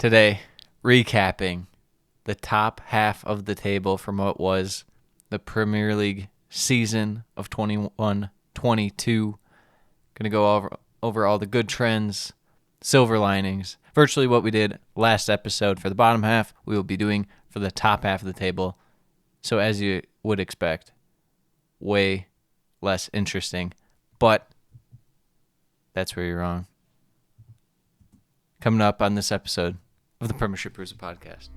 Today, recapping the top half of the table from what was the Premier League season of 21-22. Going to go over all the good trends, silver linings, virtually what we did last episode for the bottom half, we will be doing for the top half of the table. So as you would expect, way less interesting, but that's where you're wrong. Coming up on this episode of the Premiership Perusal podcast.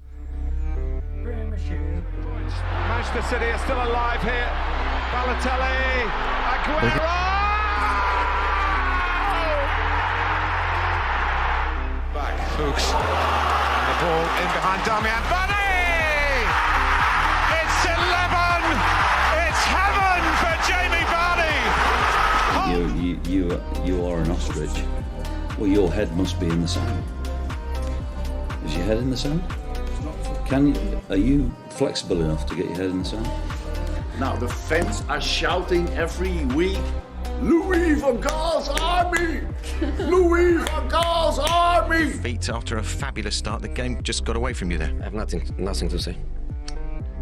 Manchester City are still alive here. Balotelli, Aguero! Back, Fuchs. The ball in behind Damian Vardy! It's 11! It's heaven for Jamie Vardy! You are an ostrich. Well, your head must be in the sand. Is your head in the sand? Are you flexible enough to get your head in the sand? Now the fans are shouting every week, Louis van Gaal's army! Louis van Gaal's army! Feet after a fabulous start, the game just got away from you there. I have nothing to say.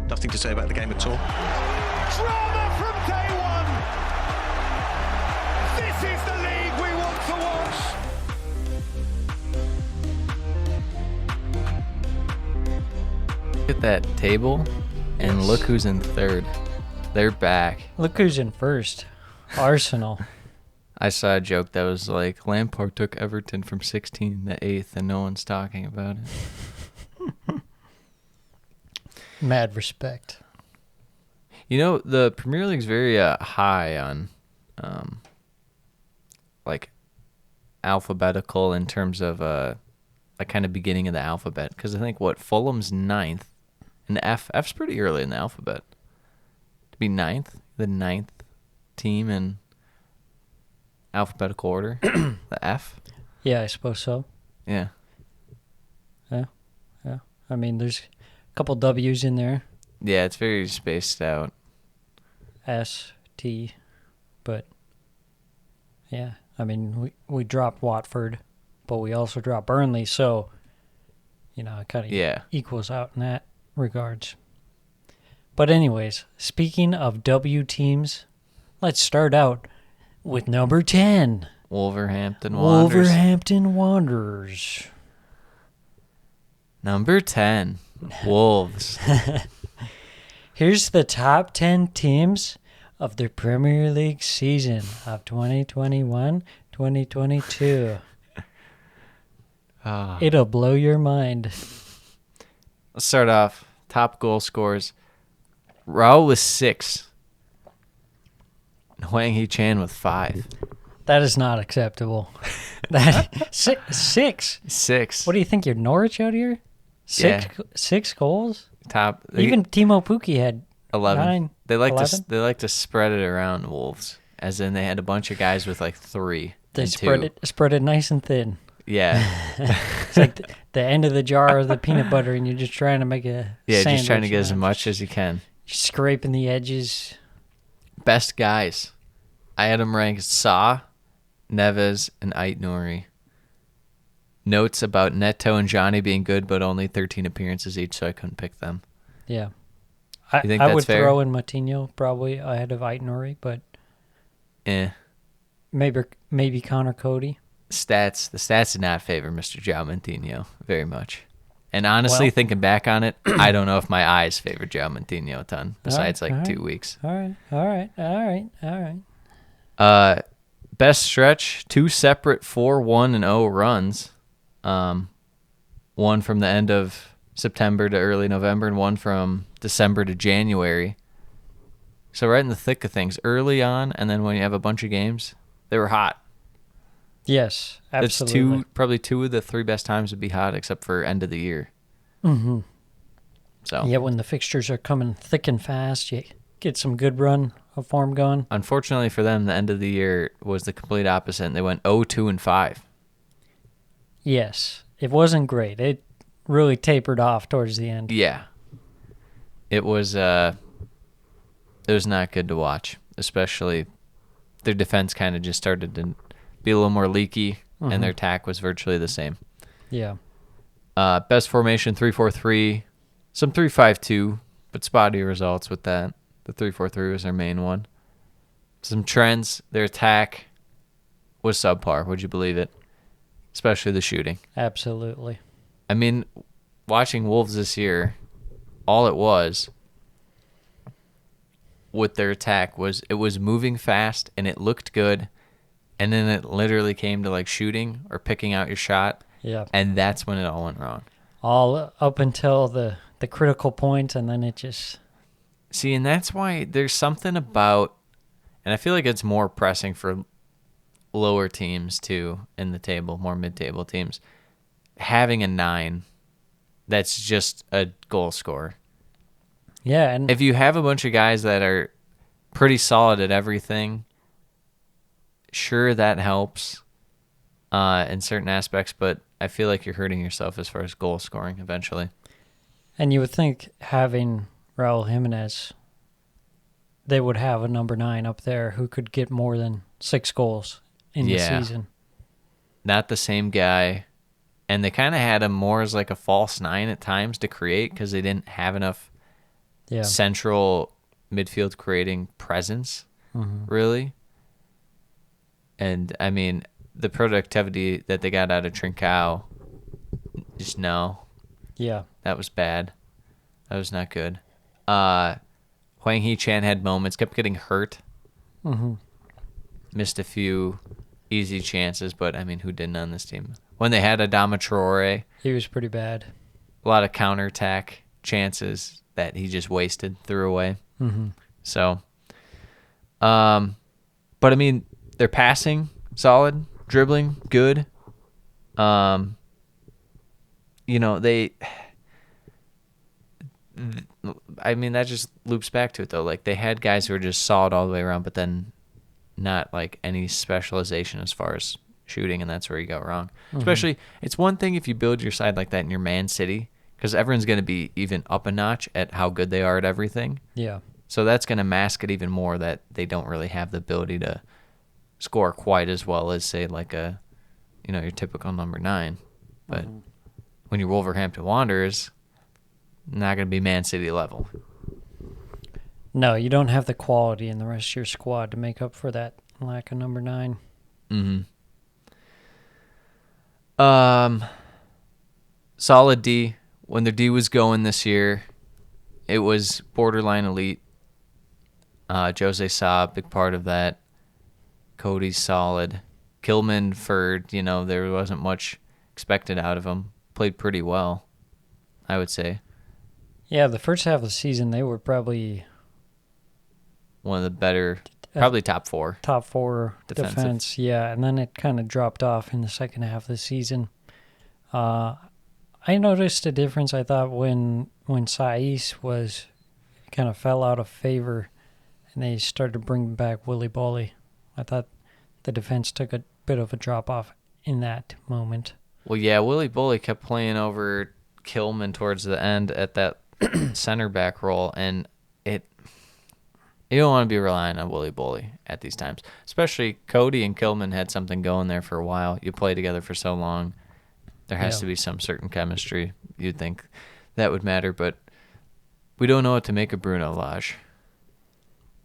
Nothing to say about the game at all. Drama from day one! This is the league we want to watch! Look at that table, and look who's in third. They're back. Look who's in first. Arsenal. I saw a joke that was like, Lampard took Everton from 16 to 8th, and no one's talking about it. Mad respect. You know, the Premier League's very high on, like, alphabetical in terms of, like, kind of beginning of the alphabet. Because I think, Fulham's 9th, and F's pretty early in the alphabet. To be 9th, the 9th team in alphabetical order, the F. Yeah, I suppose so. Yeah. Yeah. I mean, there's a couple W's in there. Yeah, it's very spaced out. S, T, but yeah, I mean, we dropped Watford, but we also dropped Burnley, so, it kind of equals out in that regards. But anyways, speaking of W teams, let's start out with number 10. Wolverhampton Wanderers. Number 10, Wolves. Here's the top 10 teams of the Premier League season of 2021-2022. It'll blow your mind. Let's start off. Top goal scorers. Raul with 6. Hwang Hee-chan with 5. That is not acceptable. Six. 6. What do you think? You're Norwich out here? Six goals? Top. Even Timo Pukki had 11. 9. They like 11? to spread it around Wolves, as in they had a bunch of guys with like 3. They and spread it nice and thin. Yeah. It's like the end of the jar of the peanut butter, and you're just trying to make a just trying to sandwich, get as much as you can. You're scraping the edges. Best guys. I had them ranked Sa, Neves, and Ait Nouri. Notes about Neto and Johnny being good, but only 13 appearances each, so I couldn't pick them. Yeah. You think I that's would fair? throw in Matinho probably ahead of Ait Nouri, but maybe Connor Cody. The stats did not favor Mr. João Moutinho very much. And honestly, thinking back on it, I don't know if my eyes favored João Moutinho a ton, besides 2 weeks. All right. Best stretch, 2 separate 4-1-0 runs. One from the end of September to early November, and one from December to January. So right in the thick of things, early on, and then when you have a bunch of games, they were hot. Yes, absolutely. It's probably 2 of the 3 best times to be hot, except for end of the year. Mm-hmm. So yeah, when the fixtures are coming thick and fast, you get some good run of form going. Unfortunately for them, the end of the year was the complete opposite, and they went 0-2-5. Yes, it wasn't great. It really tapered off towards the end. Yeah, it was not good to watch, especially their defense kind of just started to be a little more leaky, and their attack was virtually the same. Yeah. Best formation 3-4-3, some 3-5-2, but spotty results with that. The 3-4-3 was their main one. Some trends. Their attack was subpar. Would you believe it? Especially the shooting. Absolutely. I mean, watching Wolves this year, all it was with their attack was it was moving fast and it looked good, and then it literally came to like shooting or picking out your shot, and that's when it all went wrong. All up until the critical point, and then it just... See, and that's why there's something about, and I feel like it's more pressing for lower teams too in the table, more mid-table teams, having a 9 that's just a goal scorer. Yeah, and if you have a bunch of guys that are pretty solid at everything, sure, that helps in certain aspects, but I feel like you're hurting yourself as far as goal scoring eventually. And you would think having Raul Jimenez, they would have a number 9 up there who could get more than 6 goals in the season. Not the same guy. And they kind of had him more as like a false 9 at times to create because they didn't have enough central midfield creating presence, really. And, I mean, the productivity that they got out of Trincao, just no. Yeah. That was bad. That was not good. Huang Hee-chan had moments, kept getting hurt. Missed a few easy chances, but, I mean, who didn't on this team? When they had Adama Traore, he was pretty bad. A lot of counterattack chances that he just wasted, threw away. So, but I mean, they're passing solid, dribbling good. You know, I mean, that just loops back to it though. Like they had guys who were just solid all the way around, but then not like any specialization as far as shooting, and that's where you go wrong. Especially, it's one thing if you build your side like that in your Man City, because everyone's going to be even up a notch at how good they are at everything. Yeah. So that's going to mask it even more that they don't really have the ability to score quite as well as, say, like a, you know, your typical number 9. But when you're Wolverhampton Wanderers, not going to be Man City level. No, you don't have the quality in the rest of your squad to make up for that lack of number 9. Solid D. When their D was going this year, it was borderline elite. Jose Sa, big part of that. Cody's solid. Kilman, you know, there wasn't much expected out of him. Played pretty well, I would say. Yeah, the first half of the season, they were probably one of the better, probably top 4. Top 4 defensive. Defense, yeah. And then it kind of dropped off in the second half of the season. I noticed a difference, I thought, when Saiz kind of fell out of favor and they started to bring back Willy Bolly. I thought the defense took a bit of a drop-off in that moment. Well, yeah, Willy Bolly kept playing over Kilman towards the end at that center back role, and you don't want to be relying on Willy Bolly at these times. Especially Cody and Kilman had something going there for a while. You play together for so long. There has to be some certain chemistry. You'd think that would matter, but we don't know what to make of Bruno Lage.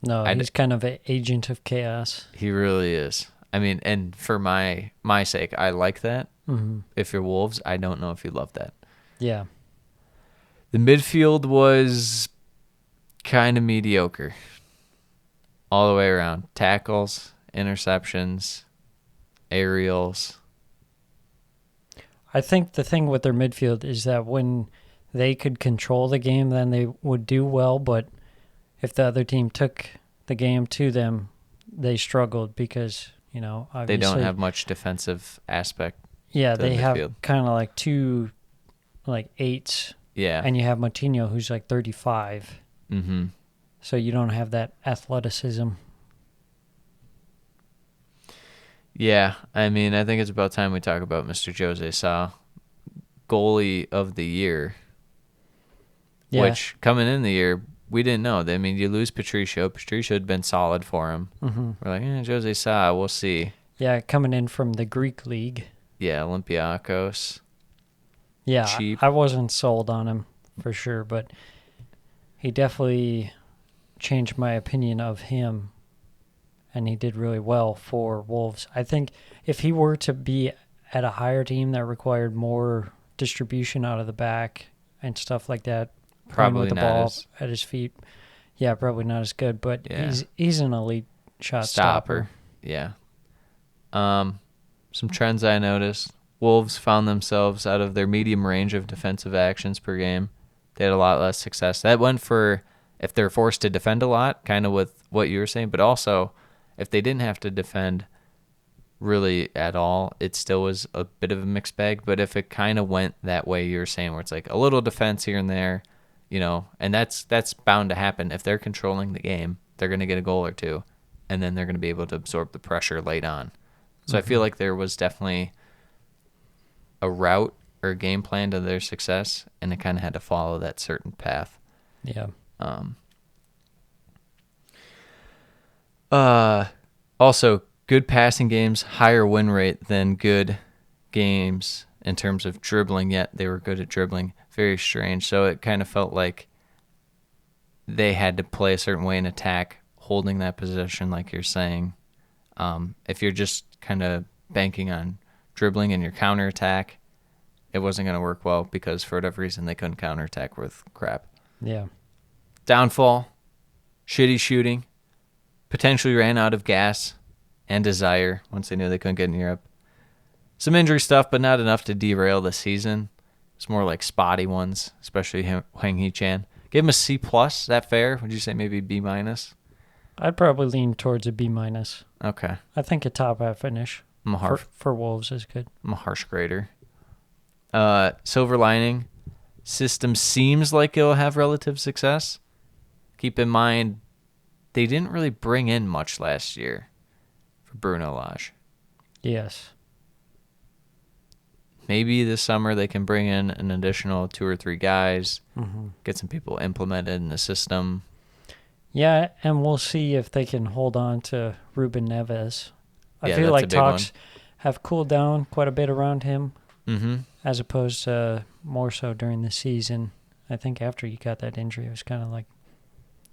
No, he's kind of an agent of chaos. He really is. I mean, and for my sake, I like that. If you're Wolves, I don't know if you love that. Yeah. The midfield was kind of mediocre all the way around. Tackles, interceptions, aerials. I think the thing with their midfield is that when they could control the game, then they would do well. But if the other team took the game to them, they struggled because, you know, obviously they don't have much defensive aspect. Yeah, they have midfield. kind of like 2 8s. Yeah. And you have Moutinho, who's like 35. So you don't have that athleticism. Yeah, I mean, I think it's about time we talk about Mr. Jose Sa, goalie of the year, which coming in the year, we didn't know. I mean, you lose Patricio. Patricio had been solid for him. We're like, Jose Sa, we'll see. Yeah, coming in from the Greek league. Yeah, Olympiakos. Yeah, cheap. I wasn't sold on him for sure, but he definitely changed my opinion of him, and he did really well for Wolves. I think if he were to be at a higher team that required more distribution out of the back and stuff like that, playing with the ball at his feet, yeah, probably not as good, but he's an elite shot stopper. Yeah. Some trends I noticed. Wolves found themselves out of their medium range of defensive actions per game. They had a lot less success. That went for if they're forced to defend a lot, kind of with what you were saying, but also if they didn't have to defend really at all, it still was a bit of a mixed bag. But if it kind of went that way you were saying, where it's like a little defense here and there, and that's bound to happen. If they're controlling the game, they're going to get a goal or two, and then they're going to be able to absorb the pressure late on. So I feel like there was definitely a route or a game plan to their success, and it kind of had to follow that certain path. Yeah. Also, good passing games, higher win rate than good games in terms of dribbling, yet they were good at dribbling. Very strange. So it kind of felt like they had to play a certain way in attack, holding that position like you're saying. If you're just kind of banking on dribbling in your counterattack, it wasn't going to work well because for whatever reason they couldn't counterattack with crap. Yeah. Downfall, shitty shooting, potentially ran out of gas and desire once they knew they couldn't get in Europe. Some injury stuff, but not enough to derail the season. It's more like spotty ones, especially Hwang Hee-chan. Give him a C+. Is that fair? Would you say maybe B-? I'd probably lean towards a B-. Okay. I think a top half finish for Wolves is good. I'm a harsh grader. Silver lining, system seems like it'll have relative success. Keep in mind, they didn't really bring in much last year for Bruno Lage. Yes. Maybe this summer they can bring in an additional 2 or 3 guys, get some people implemented in the system. Yeah, and we'll see if they can hold on to Ruben Neves. I feel that's like a big talks have cooled down quite a bit around him, Mm-hmm. as opposed to more so during the season. I think after he got that injury, it was kind of like,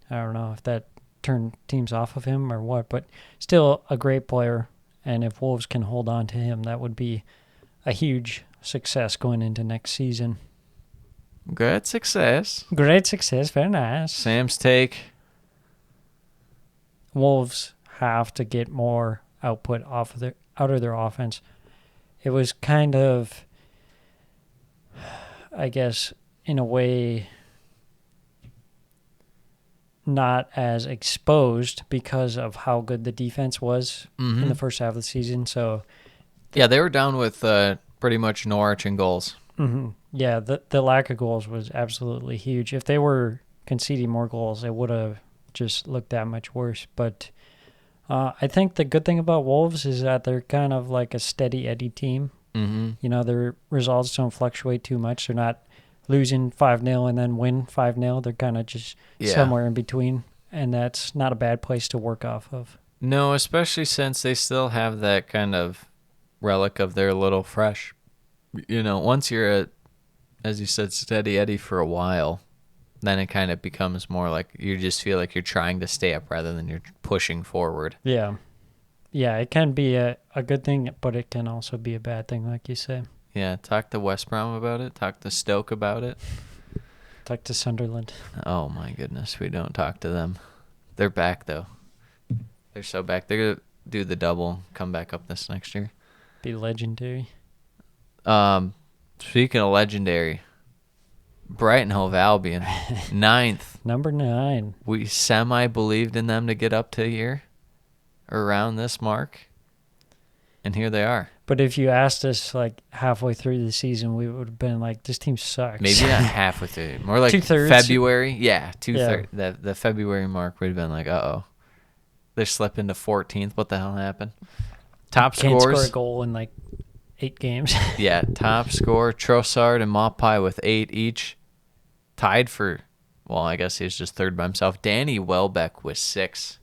I don't know if that turned teams off of him or what, but still a great player. And if Wolves can hold on to him, that would be a huge success going into next season. Great success. Great success, very nice. Sam's take. Wolves have to get more output out of their offense. It was kind of, I guess, in a way, not as exposed because of how good the defense was in the first half of the season. So, yeah, they were down with pretty much no arching goals. Yeah, the lack of goals was absolutely huge. If they were conceding more goals, it would have just looked that much worse. But I think the good thing about Wolves is that they're kind of like a steady Eddie team. Mm-hmm. Their results don't fluctuate too much. They're not losing 5-0 and then win 5-0. They're kind of just somewhere in between, and that's not a bad place to work off of. No, especially since they still have that kind of relic of their little fresh. Once you're at, as you said, steady Eddie for a while, then it kind of becomes more like you just feel like you're trying to stay up rather than you're pushing forward. Yeah. Yeah, it can be a good thing, but it can also be a bad thing, like you say. Yeah, talk to West Brom about it. Talk to Stoke about it. Talk to Sunderland. Oh, my goodness. We don't talk to them. They're back, though. They're so back. They're going to do the double, come back up this next year. Be legendary. Speaking of legendary, Brighton Hove Albion, 9th. Number 9. We semi-believed in them to get up to here, around this mark, and here they are. But if you asked us like halfway through the season, we would have been like, this team sucks. Maybe not halfway through. More like 2/3. February. Yeah, 2/3. The February mark would have been like, uh-oh. They're slipping to 14th. What the hell happened? Top Can't scores. score a goal in like 8 games. Yeah, top score. Trossard and Maupay with 8 each. Tied for, well, I guess he's just third by himself. Danny Welbeck with 6.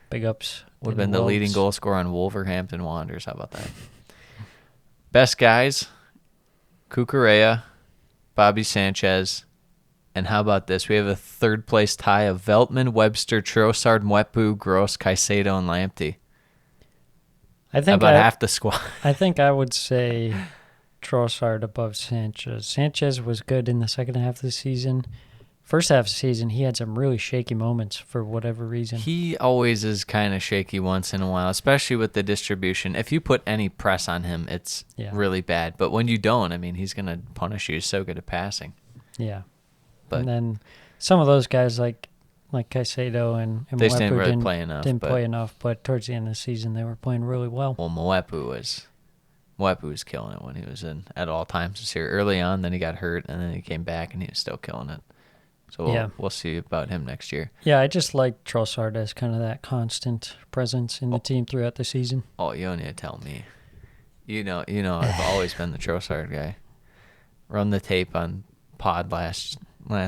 Big ups. Would have been the leading goal scorer on Wolverhampton Wanderers. How about that? Best guys, Cucurella, Bobby Sanchez. And how about this? We have a third-place tie of Veltman, Webster, Trossard, Mwepu, Gross, Caicedo, and Lamptey. I think about half the squad. I think I would say Trossard above Sanchez. Sanchez was good in the second half of the season. First half of the season, he had some really shaky moments for whatever reason. He always is kind of shaky once in a while, especially with the distribution. If you put any press on him, it's really bad. But when you don't, I mean, he's going to punish you. He's so good at passing. Yeah. But and then some of those guys like Caicedo and they didn't really play enough. Didn't play enough, but towards the end of the season, they were playing really well. Well, Mwepu was killing it when he was in at all times this year. Early on, then he got hurt, and then he came back, and he was still killing it. So we'll see about him next year. Yeah, I just like Trossard as kind of that constant presence in the team throughout the season. Oh, you don't need to tell me. You know, I've always been the Trossard guy. Run the tape on pod last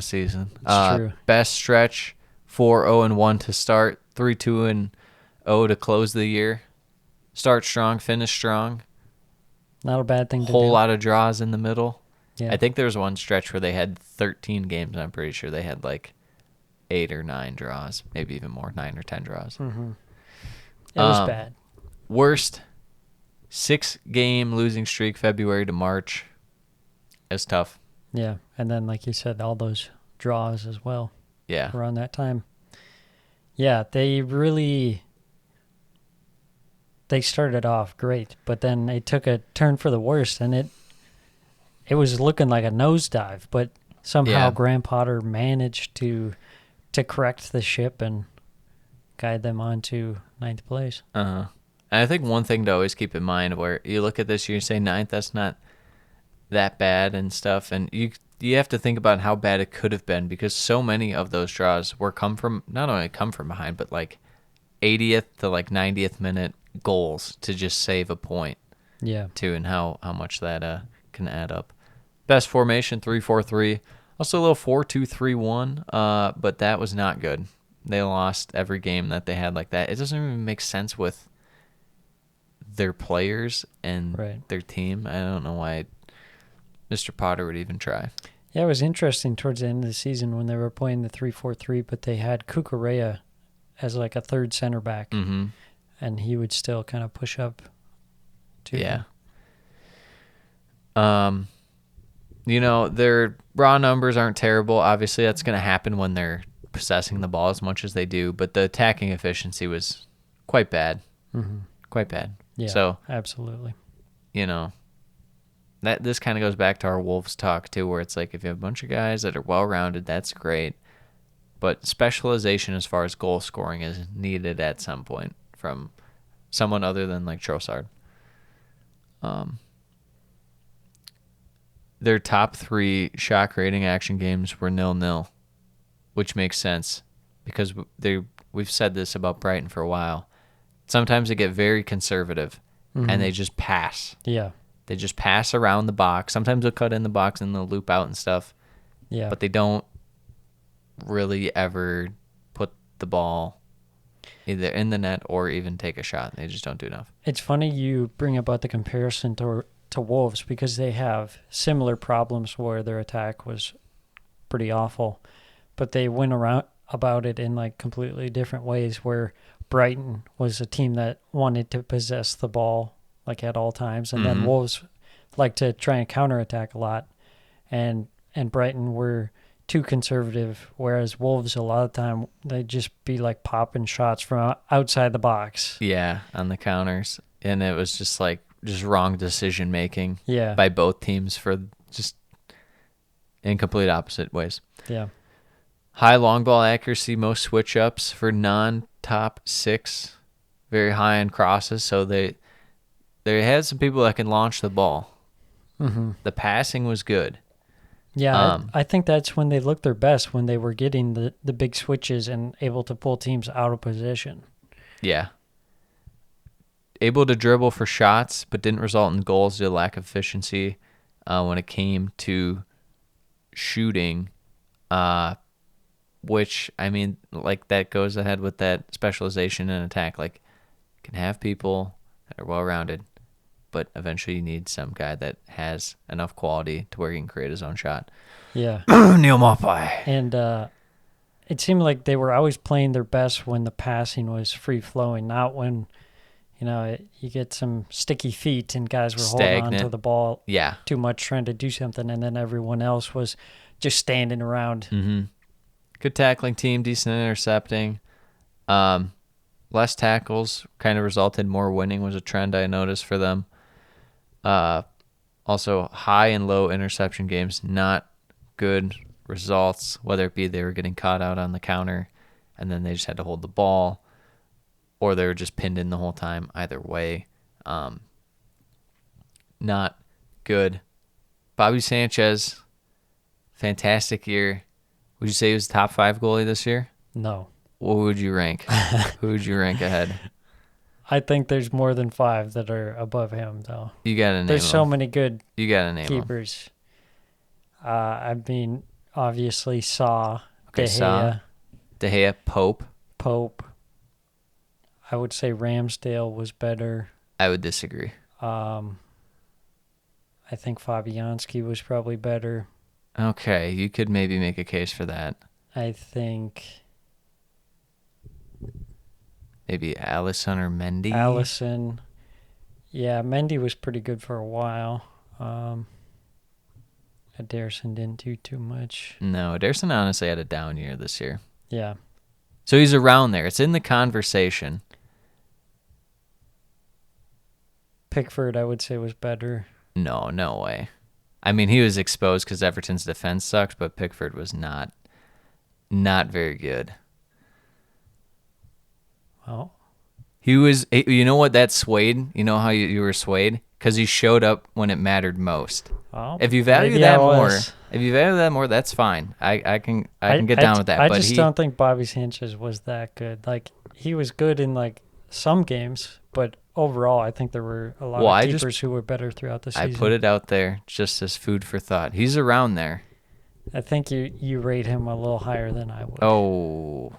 season. It's true. Best stretch, 4-0-1 to start, 3-2-0 to close the year. Start strong, finish strong. Not a bad thing to do. Whole lot of draws in the middle. Yeah. I think there was one stretch where they had 13 games. I'm pretty sure they had like 8 or 9 draws, maybe even more, 9 or 10 draws. Mm-hmm. It was bad. Worst 6-game losing streak, February to March. It's tough. Yeah, and then like you said, all those draws as well. Yeah. Around that time. Yeah, they started off great, but then they took a turn for the worst, and it was looking like a nosedive, but somehow Graham Potter managed to correct the ship and guide them on to 9th place. And I think one thing to always keep in mind, where you look at this year and say 9th, that's not that bad and stuff, and you have to think about how bad it could have been, because so many of those draws not only come from behind, but like 80th to like 90th minute goals to just save a point. Yeah. Too, and how much that can add up. Best formation, 3-4-3. Also a little 4-2-3-1, but that was not good. They lost every game that they had like that. It doesn't even make sense with their players and their team. I don't know why Mr. Potter would even try. Yeah, it was interesting towards the end of the season when they were playing the 3-4-3, but they had Cucurella as like a third center back, and he would still kind of push up to them. Their raw numbers aren't terrible. Obviously, that's going to happen when they're possessing the ball as much as they do, but the attacking efficiency was quite bad. Quite bad. Yeah, so absolutely. This kind of goes back to our Wolves talk too, where it's like if you have a bunch of guys that are well-rounded, that's great, but specialization as far as goal scoring is needed at some point from someone other than like Trossard. Their top 3 shock rating action games were 0-0, which makes sense because we've said this about Brighton for a while. Sometimes they get very conservative and they just pass. Yeah. They just pass around the box. Sometimes they'll cut in the box and they'll loop out and stuff. Yeah. But they don't really ever put the ball either in the net or even take a shot. They just don't do enough. It's funny you bring about the comparison to Wolves because they have similar problems where their attack was pretty awful, but they went around about it in like completely different ways, where Brighton was a team that wanted to possess the ball like at all times, and then Wolves like to try and counterattack a lot, and Brighton were too conservative, whereas Wolves a lot of the time they'd just be like popping shots from outside the box. Yeah, on the counters, and it was just wrong decision making by both teams for just in complete opposite ways. Yeah. High long ball accuracy, most switch ups for non-top 6, very high on crosses, so they had some people that can launch the ball. The passing was good. Yeah, I think that's when they looked their best, when they were getting the big switches and able to pull teams out of position. Yeah. Able to dribble for shots, but didn't result in goals due to lack of efficiency when it came to shooting, which, I mean, like that goes ahead with that specialization in attack. Like, can have people that are well-rounded, but eventually you need some guy that has enough quality to where he can create his own shot. Yeah. Neil Maupay. And it seemed like they were always playing their best when the passing was free-flowing, not when, you get some sticky feet and guys were holding on to the ball too much trying to do something, and then everyone else was just standing around. Mm-hmm. Good tackling team, decent intercepting. Less tackles kind of resulted more winning was a trend I noticed for them. Also, high and low interception games, not good results, whether it be they were getting caught out on the counter and then they just had to hold the ball, or they were just pinned in the whole time. Either way, not good. Bobby Sanchez, fantastic year. Would you say he was the top 5 goalie this year? No. What would you rank? Who would you rank ahead? I think there's more than 5 that are above him, though. You got to name There's them. so many good You got to name keepers. I mean, obviously Saw, Okay, De Gea, Saw. De Gea, Pope. I would say Ramsdale was better. I would disagree. I think Fabianski was probably better. Okay, you could maybe make a case for that. I think Maybe Allison or Mendy. Allison. Yeah, Mendy was pretty good for a while. Ederson didn't do too much. No, Ederson honestly had a down year this year. Yeah. So he's around there. It's in the conversation. Pickford, I would say, was better. No way. I mean, he was exposed because Everton's defense sucked, but Pickford was not very good. Well, He was, you know what, that swayed? You know how you were swayed? Because he showed up when it mattered most. If you value that more, that's fine. I can get down with that. I but just don't think Bobby Sanchez was that good. Like, he was good in like some games, but overall, I think there were a lot of keepers who were better throughout the season. I put it out there just as food for thought. He's around there. I think you rate him a little higher than I would. Oh,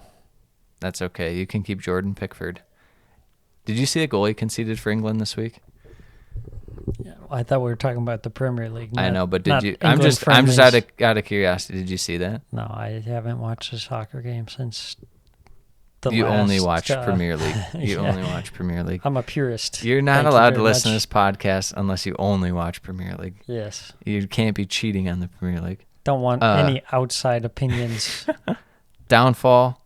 that's okay. You can keep Jordan Pickford. Did you see the goal he conceded for England this week? Yeah, I thought we were talking about the Premier League. I know, but did you? I'm just out of curiosity. Did you see that? No, I haven't watched a soccer game since only watch Premier League. You only watch Premier League. I'm a purist. You're not allowed to listen to this podcast unless you only watch Premier League. Yes. You can't be cheating on the Premier League. Don't want any outside opinions. Downfall.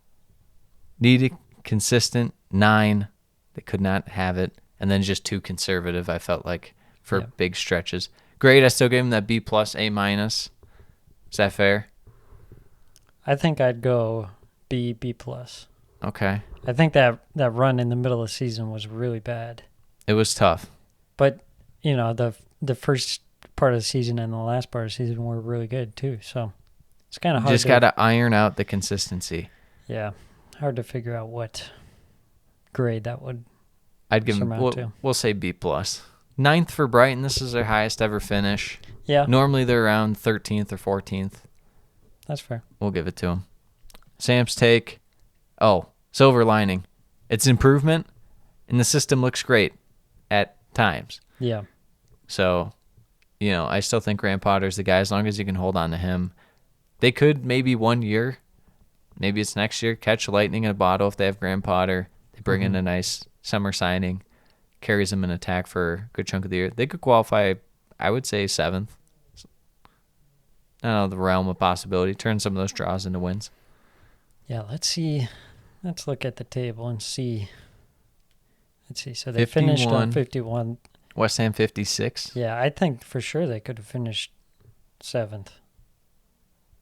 Needed consistent 9. They could not have it. And then just too conservative, I felt like, for big stretches. Great. I still gave him that B+, A-. Is that fair? I think I'd go B+. Okay. I think that run in the middle of the season was really bad. It was tough. But, the first part of the season and the last part of the season were really good, too. So it's kind of hard. Just got to iron out the consistency. Yeah. Hard to figure out what grade that would I'd give him, we'll say B+. 9th for Brighton. This is their highest ever finish. Yeah. Normally they're around 13th or 14th. That's fair. We'll give it to him. Sam's take. Oh, silver lining. It's improvement, and the system looks great at times. Yeah. So, I still think Graham Potter's the guy as long as you can hold on to him. They could maybe 1 year, maybe it's next year, catch lightning in a bottle if they have Graham Potter. They bring in a nice summer signing, carries them in attack for a good chunk of the year. They could qualify, I would say, 7th. I don't know, the realm of possibility. Turn some of those draws into wins. Yeah, let's see. Let's look at the table and see. Let's see. So they finished on 51. West Ham 56. Yeah, I think for sure they could have finished 7th.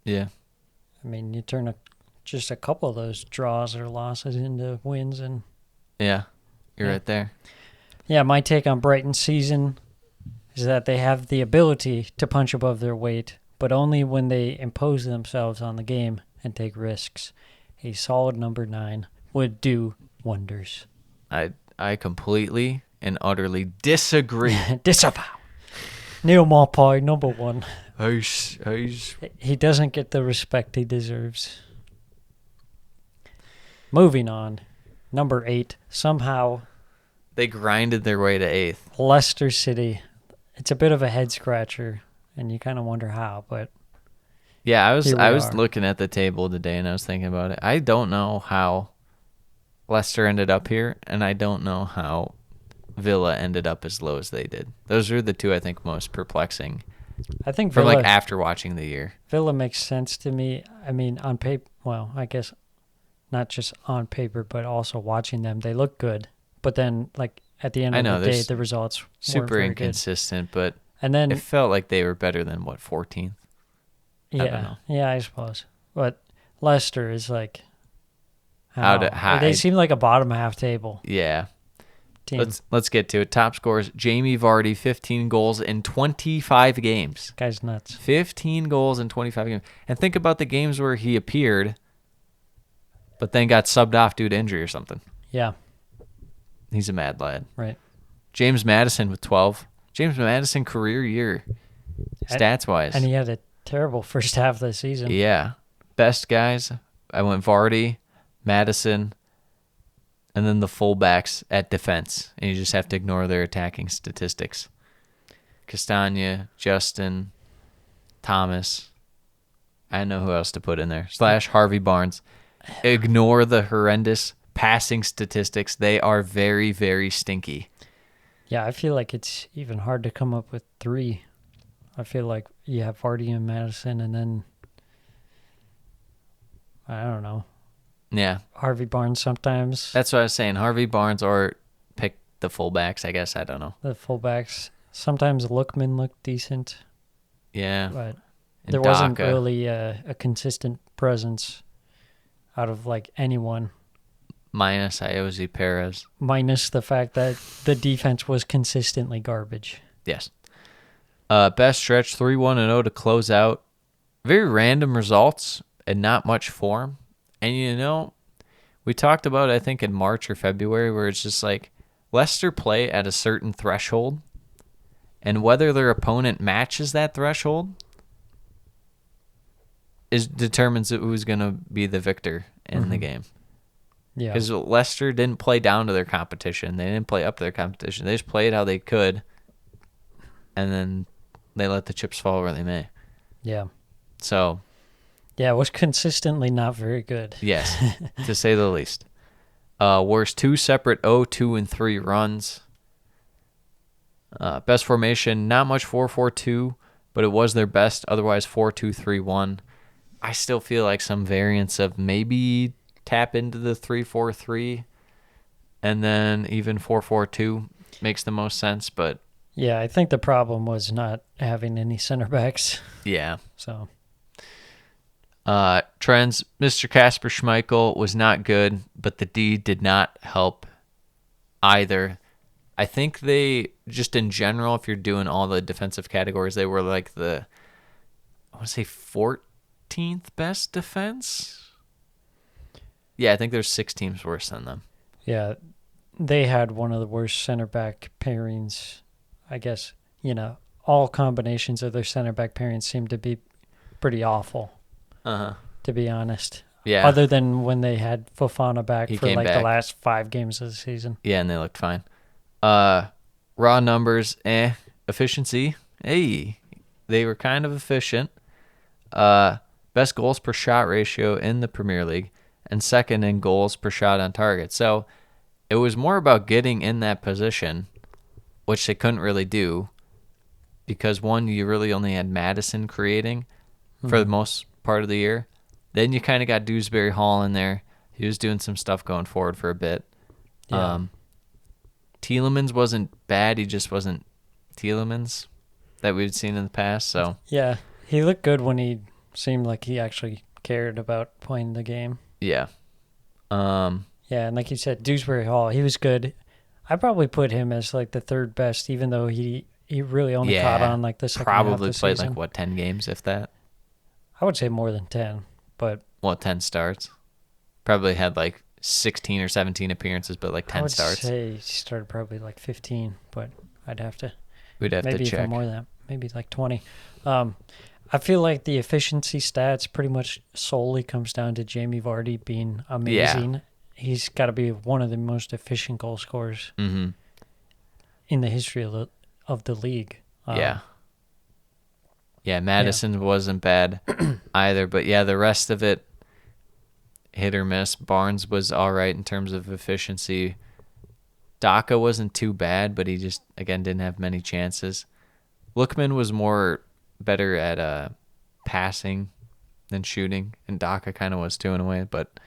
Yeah. I mean, you turn just a couple of those draws or losses into wins and... Yeah, you're right there. Yeah, my take on Brighton's season is that they have the ability to punch above their weight, but only when they impose themselves on the game and take risks. A solid number 9 would do wonders. I completely and utterly disagree. Disavow. Neil Maupay, number 1. He doesn't get the respect he deserves. Moving on. Number 8, somehow They grinded their way to 8th. Leicester City. It's a bit of a head scratcher, and you kind of wonder how, but Yeah, I here we was are. looking at the table today and I was thinking about it. I don't know how Leicester ended up here, and I don't know how Villa ended up as low as they did. Those are the two I think most perplexing I think from Villa, like after watching the year. Villa makes sense to me. I mean, on paper, well, I guess not just on paper, but also watching them, they look good. But then, like, at the end I of know, the day, they're the results weren't Super very good. inconsistent, but And then, it felt like they were better than 14th. I don't know. yeah, I suppose. But Leicester is like, Out at how? high. They seem like a bottom half table Yeah. team. Let's get to it. Top scores: Jamie Vardy, 15 goals in 25 games. Guy's nuts. 15 goals in 25 games. And think about the games where he appeared, but then got subbed off due to injury or something. Yeah, He's a mad lad. right. James Madison with 12. James Madison career year, stats wise. And he had a terrible first half of the season. Yeah. Best guys, I went Vardy, Madison, and then the fullbacks at defense. And you just have to ignore their attacking statistics. Castagna, Justin, Thomas. I know who else to put in there. / Harvey Barnes. Ignore the horrendous passing statistics. They are very, very stinky. Yeah, I feel like it's even hard to come up with 3. I feel like you have Vardy and Madison, and then I don't know, Yeah. Harvey Barnes sometimes. That's what I was saying. Harvey Barnes or pick the fullbacks, I guess. I don't know. The fullbacks. Sometimes Lookman looked decent, Yeah. but And there wasn't Daka. really a consistent presence out of like anyone, Minus Iosi Perez. minus the fact that the defense was consistently garbage. Yes. Best stretch 3-1-0 to close out. Very random results and not much form. And you know, we talked about it, I think in March or February, where it's just like Leicester play at a certain threshold, and whether their opponent matches that threshold determines who's going to be the victor in the game. Yeah, Because Leicester didn't play down to their competition. They didn't play up to their competition. They just played how they could, and then they let the chips fall where they may. yeah, So, yeah. It was consistently not very good. yes, to say the least. Worst 2 separate 0-2 and 3 runs. Best formation, not much 4-4-2, but it was their best. Otherwise, 4-2-3-1. I still feel like some variants of maybe tap into the 3-4-3, and then even 4-4-2 makes the most sense. But Yeah, I think the problem was not having any center backs. yeah. So Trends, Mr. Kasper Schmeichel was not good, but the D did not help either. I think they, just in general, if you're doing all the defensive categories, they were like I want to say 14th best defense. Yeah, I think there's 6 teams worse than them. yeah, they had one of the worst center back pairings. I guess, all combinations of their center back pairings seem to be pretty awful, to be honest. Yeah. Other than when they had Fofana back He for came like the back. last 5 games of the season. Yeah, and they looked fine. Raw numbers, efficiency, hey, they were kind of efficient. Best goals per shot ratio in the Premier League, and second in goals per shot on target. So it was more about getting in that position, which they couldn't really do, because one, you really only had Madison creating for the most part of the year. Then you kind of got Dewsbury Hall in there. He was doing some stuff going forward for a bit. Yeah. Tielemans wasn't bad. He just wasn't Tielemans that we'd seen in the past. So Yeah, he looked good when he seemed like he actually cared about playing the game. yeah. Yeah, and like you said, Dewsbury Hall, he was good. I probably put him as like the 3rd best, even though he really only caught on like the second half of probably the played season. like 10 games, if that. I would say more than 10, but 10 starts. Probably had like 16 or 17 appearances, but like 10 I would starts. say he started probably like 15, but I'd have to We'd have maybe to check. even more than that, maybe like 20. I feel like the efficiency stats pretty much solely comes down to Jamie Vardy being amazing. He's got to be one of the most efficient goal scorers Mm-hmm. in the history of the league. Yeah, Madison wasn't bad either, but yeah, the rest of it, hit or miss. Barnes was all right in terms of efficiency. Daka wasn't too bad, but he just, again, didn't have many chances. Lookman was better at passing than shooting, and Daka kind of was too in a way, but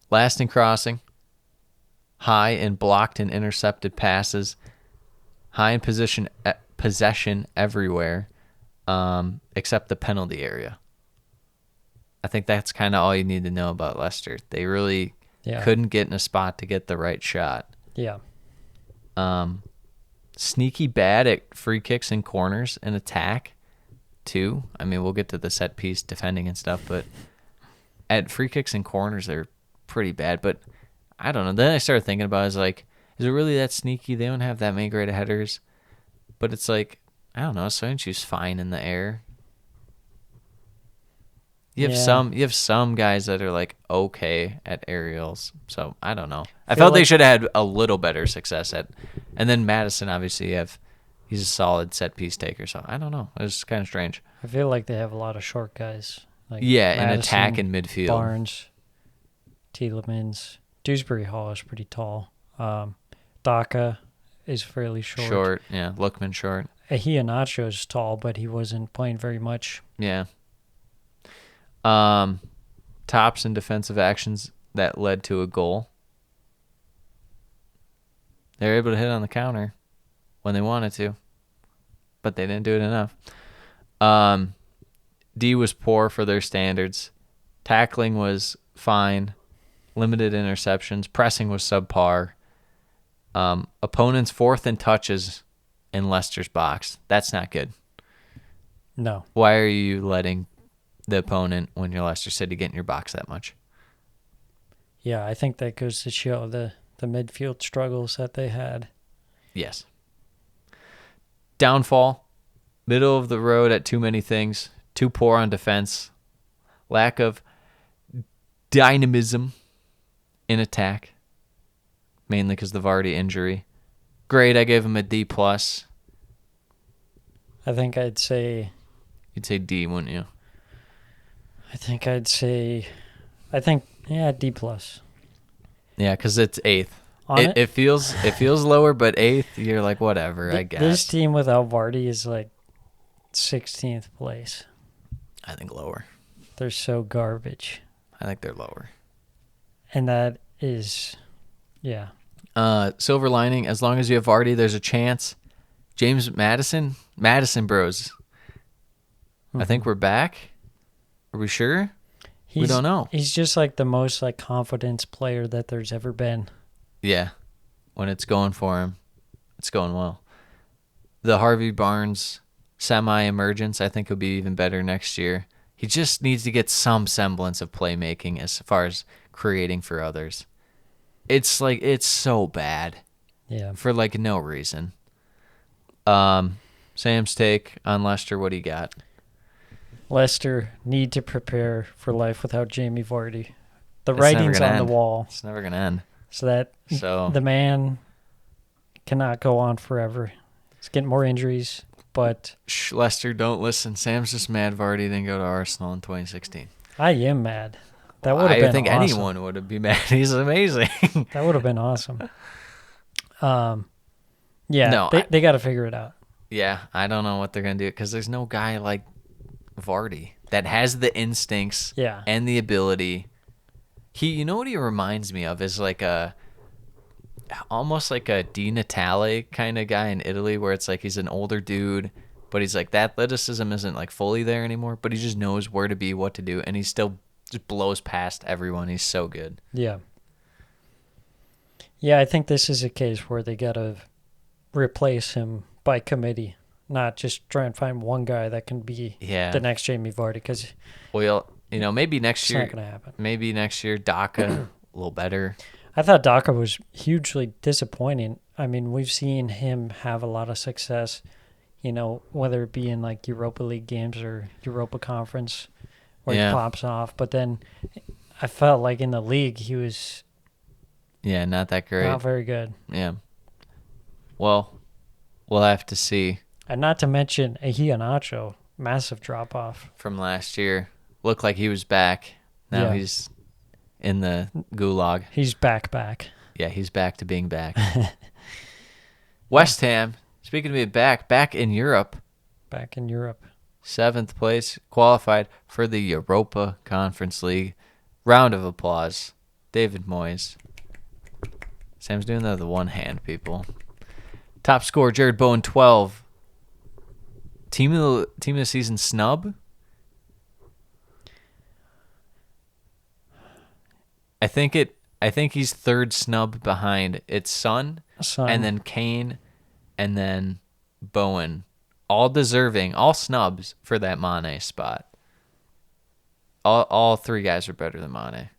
last in crossing, high in blocked and intercepted passes, high in possession everywhere, except the penalty area. I think that's kind of all you need to know about Leicester. They really couldn't get in a spot to get the right shot. Yeah. Sneaky bad at free kicks and corners and attack, too. I mean, we'll get to the set piece defending and stuff, but at free kicks and corners, they're pretty bad. But I don't know. Then I started thinking about it, is it really that sneaky? They don't have that many great headers. But it's like, I don't know, Soyuncu's fine in the air. You have some guys that are okay at aerials, so I don't know. I felt they should have had a little better success at, and then Madison obviously he's a solid set piece taker, so I don't know. It's kind of strange. I feel like they have a lot of short guys. In attack and midfield. Barnes, Tielemans, Dewsbury Hall is pretty tall. Daka is fairly short. Short, yeah. Lookman short. Iheanacho is tall, but he wasn't playing very much. Yeah. Tops and defensive actions that led to a goal. They were able to hit on the counter when they wanted to, but they didn't do it enough. D was poor for their standards. Tackling was fine. Limited interceptions. Pressing was subpar. Opponents fourth in touches in Leicester's box. That's not good. No. Why are you letting the opponent, when you're Leicester City, get in your box that much? Yeah, I think that goes to show the midfield struggles that they had. Yes. Downfall. Middle of the road at too many things. Too poor on defense. Lack of dynamism in attack. Mainly because of the Vardy injury. Grade, I gave him a D+. I think I'd say... You'd say D, wouldn't you? Yeah, D+. Yeah, because it's 8th. It feels lower, but 8th, you're like, whatever, I guess. This team without Vardy is 16th place. I think lower. They're so garbage. I think they're lower. And that is, yeah. Silver lining, as long as you have Vardy, there's a chance. James Madison bros. I think we're back. Are we sure? We don't know. He's just the most confidence player that there's ever been. Yeah. When it's going for him, it's going well. The Harvey Barnes semi-emergence, I think, will be even better next year. He just needs to get some semblance of playmaking as far as creating for others. It's so bad. Yeah. For no reason. Sam's take on Leicester, what do you got? Leicester need to prepare for life without Jamie Vardy. The writing's on the wall. It's never going to end. So the man cannot go on forever. He's getting more injuries, but... Shh, Leicester, don't listen. Sam's just mad Vardy didn't go to Arsenal in 2016. I am mad. That would have been awesome. I think anyone would be mad. He's amazing. That would have been awesome. They got to figure it out. Yeah, I don't know what they're going to do because there's no guy like Vardy that has the instincts and the ability. You know what he reminds me of is almost like a Di Natale kind of guy in Italy, where it's he's an older dude, but he's the athleticism isn't fully there anymore, but he just knows where to be, what to do, and he still just blows past everyone. He's so good. Yeah. Yeah, I think this is a case where they got to replace him by committee, not just try and find one guy that can be the next Jamie Vardy. Because maybe next year. It's not going to happen. Maybe next year, Daka a little better. I thought Daka was hugely disappointing. I mean, we've seen him have a lot of success, whether it be in Europa League games or Europa Conference, where he pops off. But then I felt in the league he was Yeah, not that great. Not very good. Yeah. Well, we'll have to see. And not to mention Iheanacho, massive drop off From last year. Looked like he was back. Now Yeah. he's in the gulag. He's back. Yeah, he's back to being back. West Ham, speaking of being back in Europe. Back in Europe. 7th place, qualified for the Europa Conference League. Round of applause. David Moyes. Sam's doing the one hand, people. Top scorer, Jared Bowen, 12. Team of the season snub? I think he's third snub behind. It's Son, and then Kane, and then Bowen. All deserving, all snubs for that Mane spot. All three guys are better than Mane.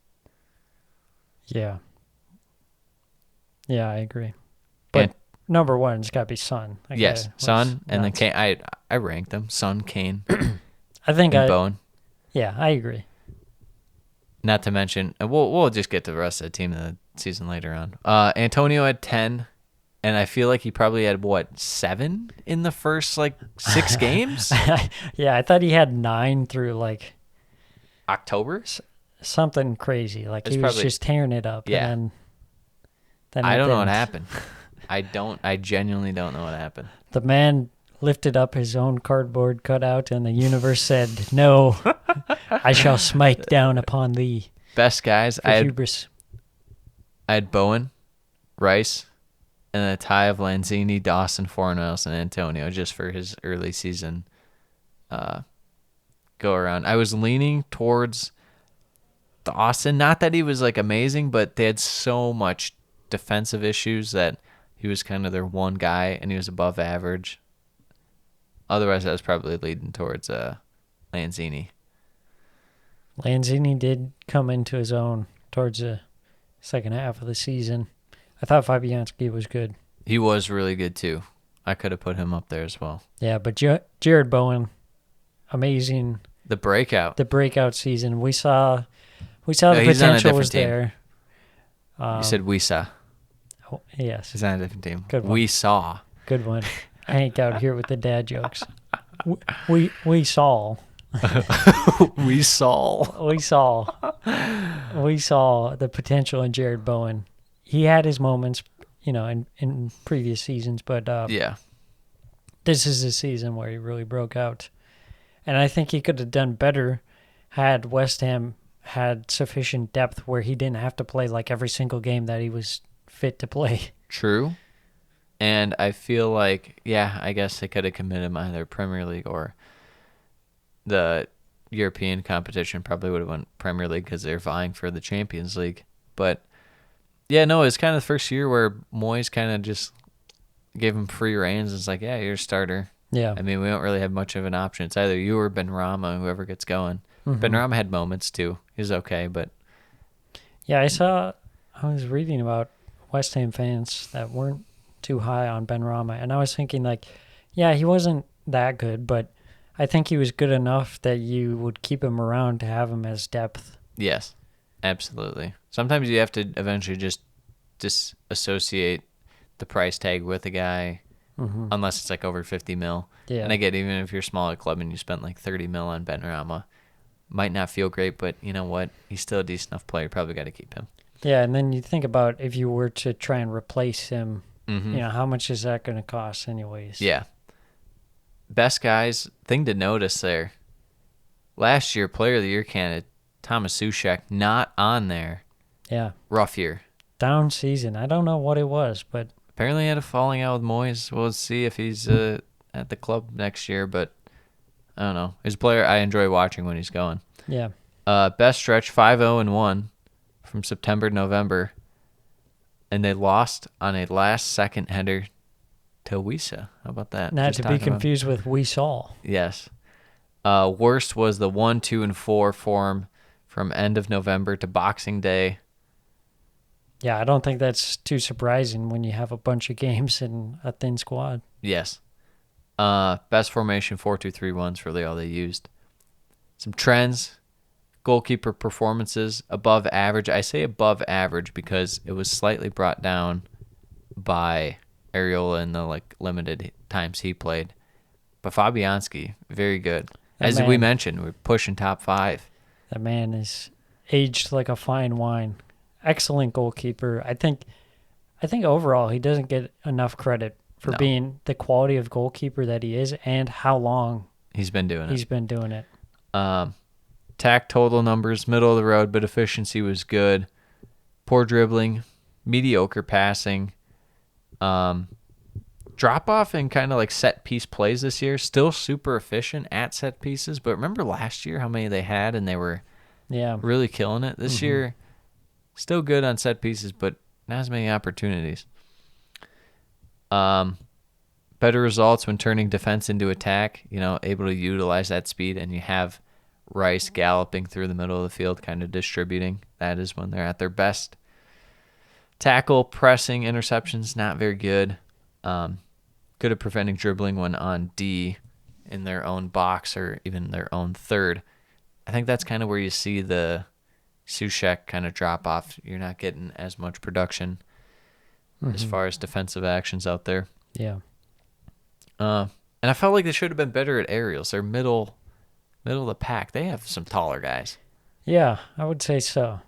Yeah. Yeah, I agree. But number one's got to be Son. Yes, Son, and then Kane. I ranked them. Son, Kane, I think and Bowen. Yeah, I agree. Not to mention, and we'll just get to the rest of the team of the season later on. Antonio had 10, and I feel like he probably had, 7 in the first, 6 games? Yeah, I thought he had 9 through, October? Something crazy. He was just tearing it up. Yeah. And then I don't know what happened. I genuinely don't know what happened. The man lifted up his own cardboard cutout, and the universe said, "No, I shall smite down upon thee." Best guys, I hubris. had Bowen, Rice, and a tie of Lanzini, Dawson, Fornells, and Antonio just for his early season go around. I was leaning towards Dawson. Not that he was amazing, but they had so much defensive issues that he was kind of their one guy, and he was above average. Otherwise, I was probably leading towards Lanzini. Lanzini did come into his own towards the second half of the season. I thought Fabianski was good. He was really good, too. I could have put him up there as well. Yeah, but Jared Bowen, amazing. The breakout season. We saw the potential was team. there. You said we saw. Oh, yes. He's on a different team. Good one. We saw. Good one. I ain't out here with the dad jokes. We saw. We saw. We saw the potential in Jared Bowen. He had his moments, in previous seasons, but yeah, this is the season where he really broke out. And I think he could have done better had West Ham had sufficient depth where he didn't have to play every single game that he was fit to play. True. And I feel I guess they could have committed him either Premier League or the European competition. Probably would have went Premier League because they're vying for the Champions League. But, yeah, no, it's kind of the first year where Moyes kind of just gave him free reins. It's you're a starter. Yeah. I mean, we don't really have much of an option. It's either you or Benrahma, whoever gets going. Mm-hmm. Benrahma had moments, too. He was okay, but... Yeah, I was reading about West Ham fans that weren't too high on Benrahma, and I was thinking he wasn't that good, but I think he was good enough that you would keep him around to have him as depth. Yes, absolutely. Sometimes you have to eventually just disassociate the price tag with a guy, unless it's over 50 mil. Yeah. And I get, even if you're a smaller club and you spent 30 mil on Benrahma, might not feel great, but you know what? He's still a decent enough player. Probably got to keep him. Yeah, and then you think about if you were to try and replace him, how much is that going to cost anyways? Yeah. Best guys, thing to notice there. Last year, Player of the Year candidate, Thomas Suchek, not on there. Yeah. Rough year. Down season. I don't know what it was, but... Apparently he had a falling out with Moyes. We'll see if he's at the club next year, but I don't know. He's a player I enjoy watching when he's going. Yeah. Best stretch, 5-0-1 from September to November. And they lost on a last-second header to Wisa. How about that? Not to be confused with We Saw. Yes. Worst was the 1-2-4 form from end of November to Boxing Day. Yeah, I don't think that's too surprising when you have a bunch of games and a thin squad. Yes. Best formation, 4-2-3-1 is really all they used. Some trends. Goalkeeper performances above average. I say above average because it was slightly brought down by Areola in the limited times he played. But Fabianski, very good. As we mentioned, we're pushing top 5. That man is aged like a fine wine. Excellent goalkeeper. I think overall he doesn't get enough credit for being the quality of goalkeeper that he is and how long he's been doing it. Tack total numbers, middle of the road, but efficiency was good. Poor dribbling, mediocre passing. Drop off in kind of set piece plays this year. Still super efficient at set pieces, but remember last year how many they had and they were really killing it. This year, still good on set pieces, but not as many opportunities. Better results when turning defense into attack, able to utilize that speed, and you have Rice galloping through the middle of the field, kind of distributing. That is when they're at their best. Tackle, pressing, interceptions, not very good. Good at preventing dribbling when on D in their own box or even their own third. I think that's kind of where you see the Soucek kind of drop off. You're not getting as much production as far as defensive actions out there. Yeah. And I felt like they should have been better at aerials. They're middle of the pack. They have some taller guys. Yeah, I would say so.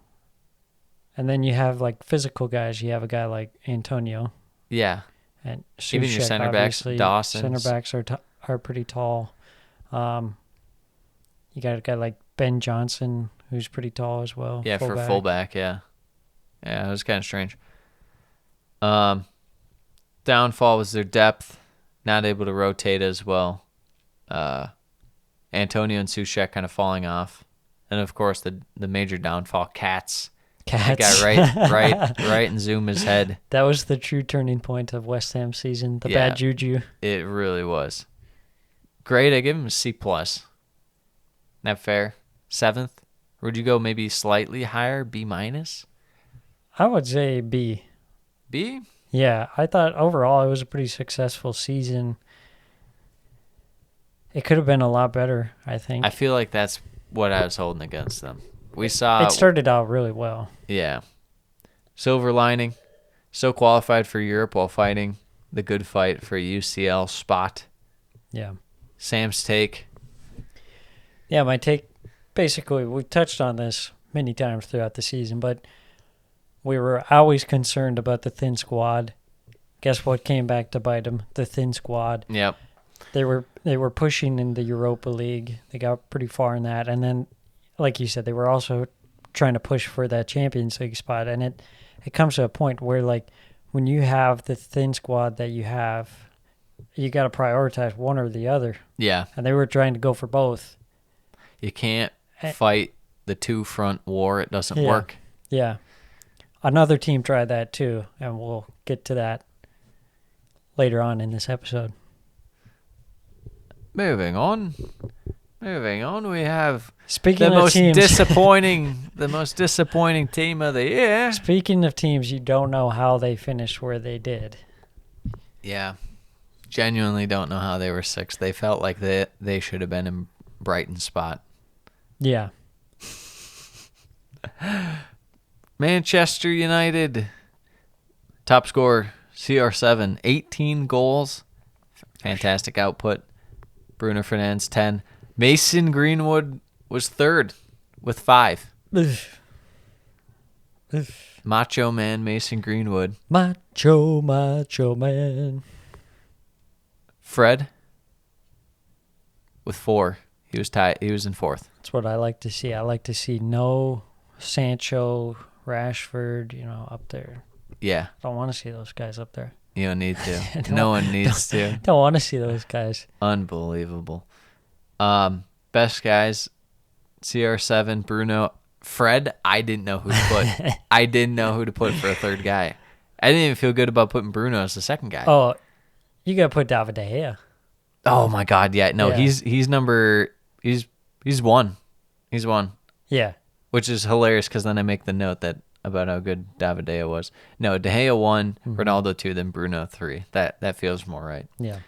And then you have physical guys. You have a guy like Antonio. Yeah. And Soucek, even your center backs, Dawson. Center backs are pretty tall. You got a guy like Ben Johnson, who's pretty tall as well. Yeah, for fullback, yeah. Yeah, it was kind of strange. Downfall was their depth, not able to rotate as well. Antonio and Soucek kind of falling off. And, of course, the major downfall, Cats. That guy right in Zuma's head. That was the true turning point of West Ham season, the bad juju. It really was. Grade, I give him a C+. That fair? 7th? Or would you go maybe slightly higher, B-? I would say B. B? Yeah, I thought overall it was a pretty successful season. It could have been a lot better, I think. I feel like that's what I was holding against them. We saw it started out really well. Yeah. Silver lining. Still qualified for Europe while fighting the good fight for a UCL spot. Yeah. Sam's take. Yeah, my take, basically, we've touched on this many times throughout the season, but we were always concerned about the thin squad. Guess what came back to bite them? The thin squad. Yep. They were pushing in the Europa League. They got pretty far in that, and then, like you said, they were also trying to push for that Champions League spot. And it comes to a point where, when you have the thin squad that you have, you got to prioritize one or the other. Yeah. And they were trying to go for both. You can't fight the two-front war. It doesn't work. Yeah. Another team tried that too, and we'll get to that later on in this episode. Moving on, we have the most disappointing team of the year. Speaking of teams, you don't know how they finished where they did. Yeah, genuinely don't know how they were 6th. They felt like they should have been in Brighton's spot. Yeah. Manchester United, top scorer, CR7, 18 goals. Fantastic output. Bruno Fernandes, 10. Mason Greenwood was 3rd with 5. Macho Man Mason Greenwood. Macho Man. Fred with 4. He was tied. He was in 4th. That's what I like to see. I like to see no Sancho, Rashford, up there. Yeah. Don't want to see those guys up there. You don't need to. No one needs to. Don't want to see those guys. Unbelievable. Best guys, CR7, Bruno. Fred, I didn't know who to put. I didn't know who to put for a 3rd guy. I didn't even feel good about putting Bruno as the 2nd guy. Oh, you got to put David De Gea. Oh, my God, yeah. No, yeah. He's 1. He's 1. Yeah. Which is hilarious because then I make the note about how good David De Gea was. No, De Gea 1, Ronaldo 2, then Bruno 3. That feels more right. Yeah.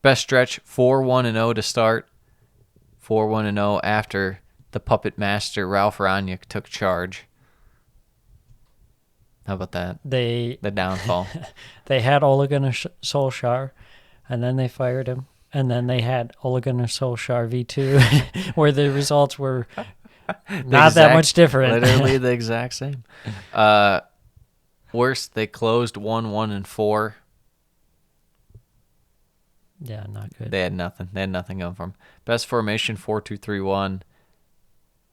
Best stretch, 4-1-0 to start. 4-1-0 after the puppet master Ralph Rangnick took charge. How about that? The downfall. They had Ole Gunnar Solskjaer, and then they fired him. And then they had Ole Gunnar Solskjaer V2, where the results were not that much different. Literally the exact same. Worst, they closed 1-1-4. Yeah, not good. They had nothing. They had nothing going for them. Best formation, 4-2-3-1.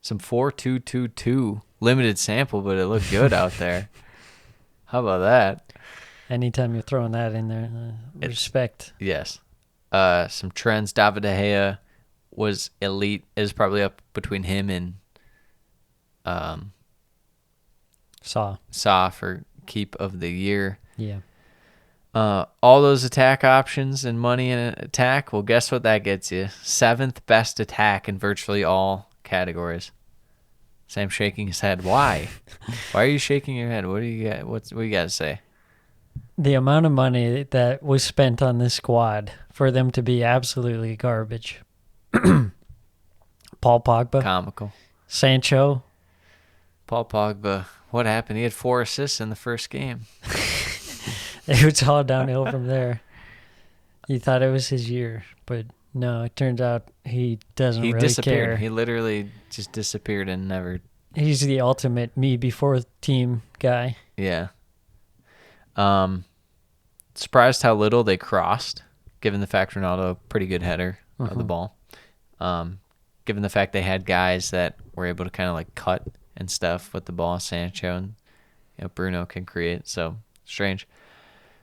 Some 4-2-2-2. Limited sample, but it looked good out there. How about that? Anytime you're throwing that in there, respect. Yes. Some trends. David De Gea was elite. Is probably up between him and Saw for keep of the year. Yeah. All those attack options and money in an attack. Well, guess what that gets you? 7th best attack in virtually all categories. Sam shaking his head. Why? Why are you shaking your head? What do you got? What you got to say? The amount of money that was spent on this squad for them to be absolutely garbage. Paul Pogba. Comical. Sancho. Paul Pogba. What happened? He had 4 assists in the first game. It was all downhill from there. You thought it was his year, but no, it turns out he doesn't really disappeared. care. He literally just disappeared and never... He's the ultimate me before team guy. Yeah. Surprised how little they crossed, given the fact Ronaldo, pretty good header of the ball. Given the fact they had guys that were able to kind of like cut and stuff with the ball, Sancho and Bruno can create. So strange.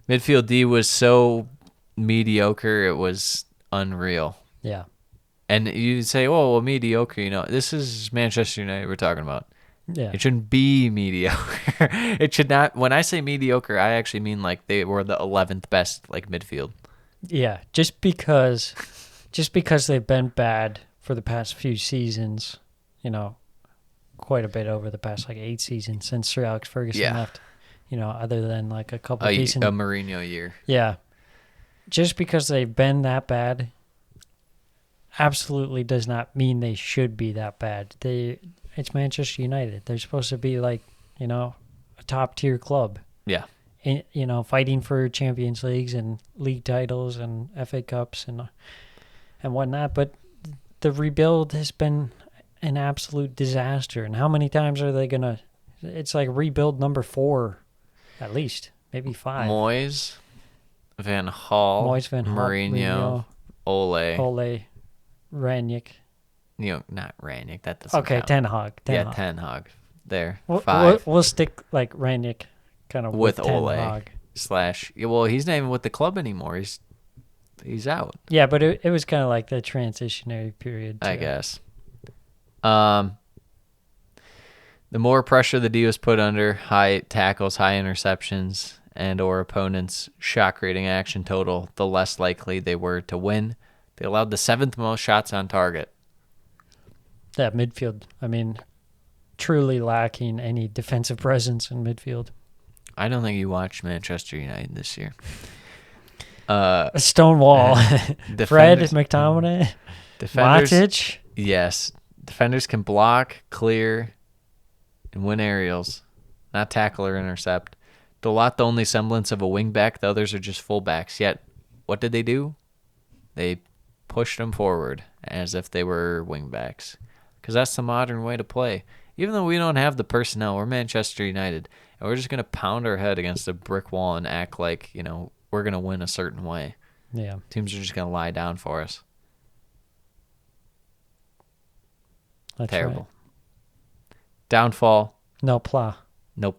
Midfield D was so mediocre, it was unreal. Yeah. And you'd say, oh, well, mediocre, this is Manchester United we're talking about. Yeah. It shouldn't be mediocre. It should not. When I say mediocre, I actually mean like they were the 11th best like midfield. Yeah, just because they've been bad for the past few seasons, quite a bit over the past like 8 seasons since Sir Alex Ferguson left. Other than like a couple decent... A Mourinho year. Yeah. Just because they've been that bad absolutely does not mean they should be that bad. It's Manchester United. They're supposed to be like, a top-tier club. Yeah. Fighting for Champions Leagues and league titles and FA Cups and whatnot. But the rebuild has been an absolute disaster. And how many times are they going to... It's like rebuild number 4, at least. Maybe 5. Moyes, Van Gaal, Mourinho, Ole, Rangnick. Not Rangnick. That doesn't count. Ten Hag. Ten Hag. There, 5. We'll stick like Rangnick kind of with Ten Ole Hag. / well, he's not even with the club anymore. He's out. Yeah, but it was kind of like the transitionary period. I guess. The more pressure the D was put under, high tackles, high interceptions, and or opponents' shot-creating action total, the less likely they were to win. They allowed the 7th most shots on target. That midfield, truly lacking any defensive presence in midfield. I don't think you watched Manchester United this year. Stonewall. Fred McTominay. Matic. Yes. Defenders can block, clear, and win aerials, not tackle or intercept. Dalot, the only semblance of a wingback. The others are just fullbacks. Yet, what did they do? They pushed them forward as if they were wingbacks. Because that's the modern way to play. Even though we don't have the personnel, we're Manchester United, and we're just going to pound our head against a brick wall and act like, we're going to win a certain way. Yeah. Teams are just going to lie down for us. That's terrible. Right. Downfall. No plan. No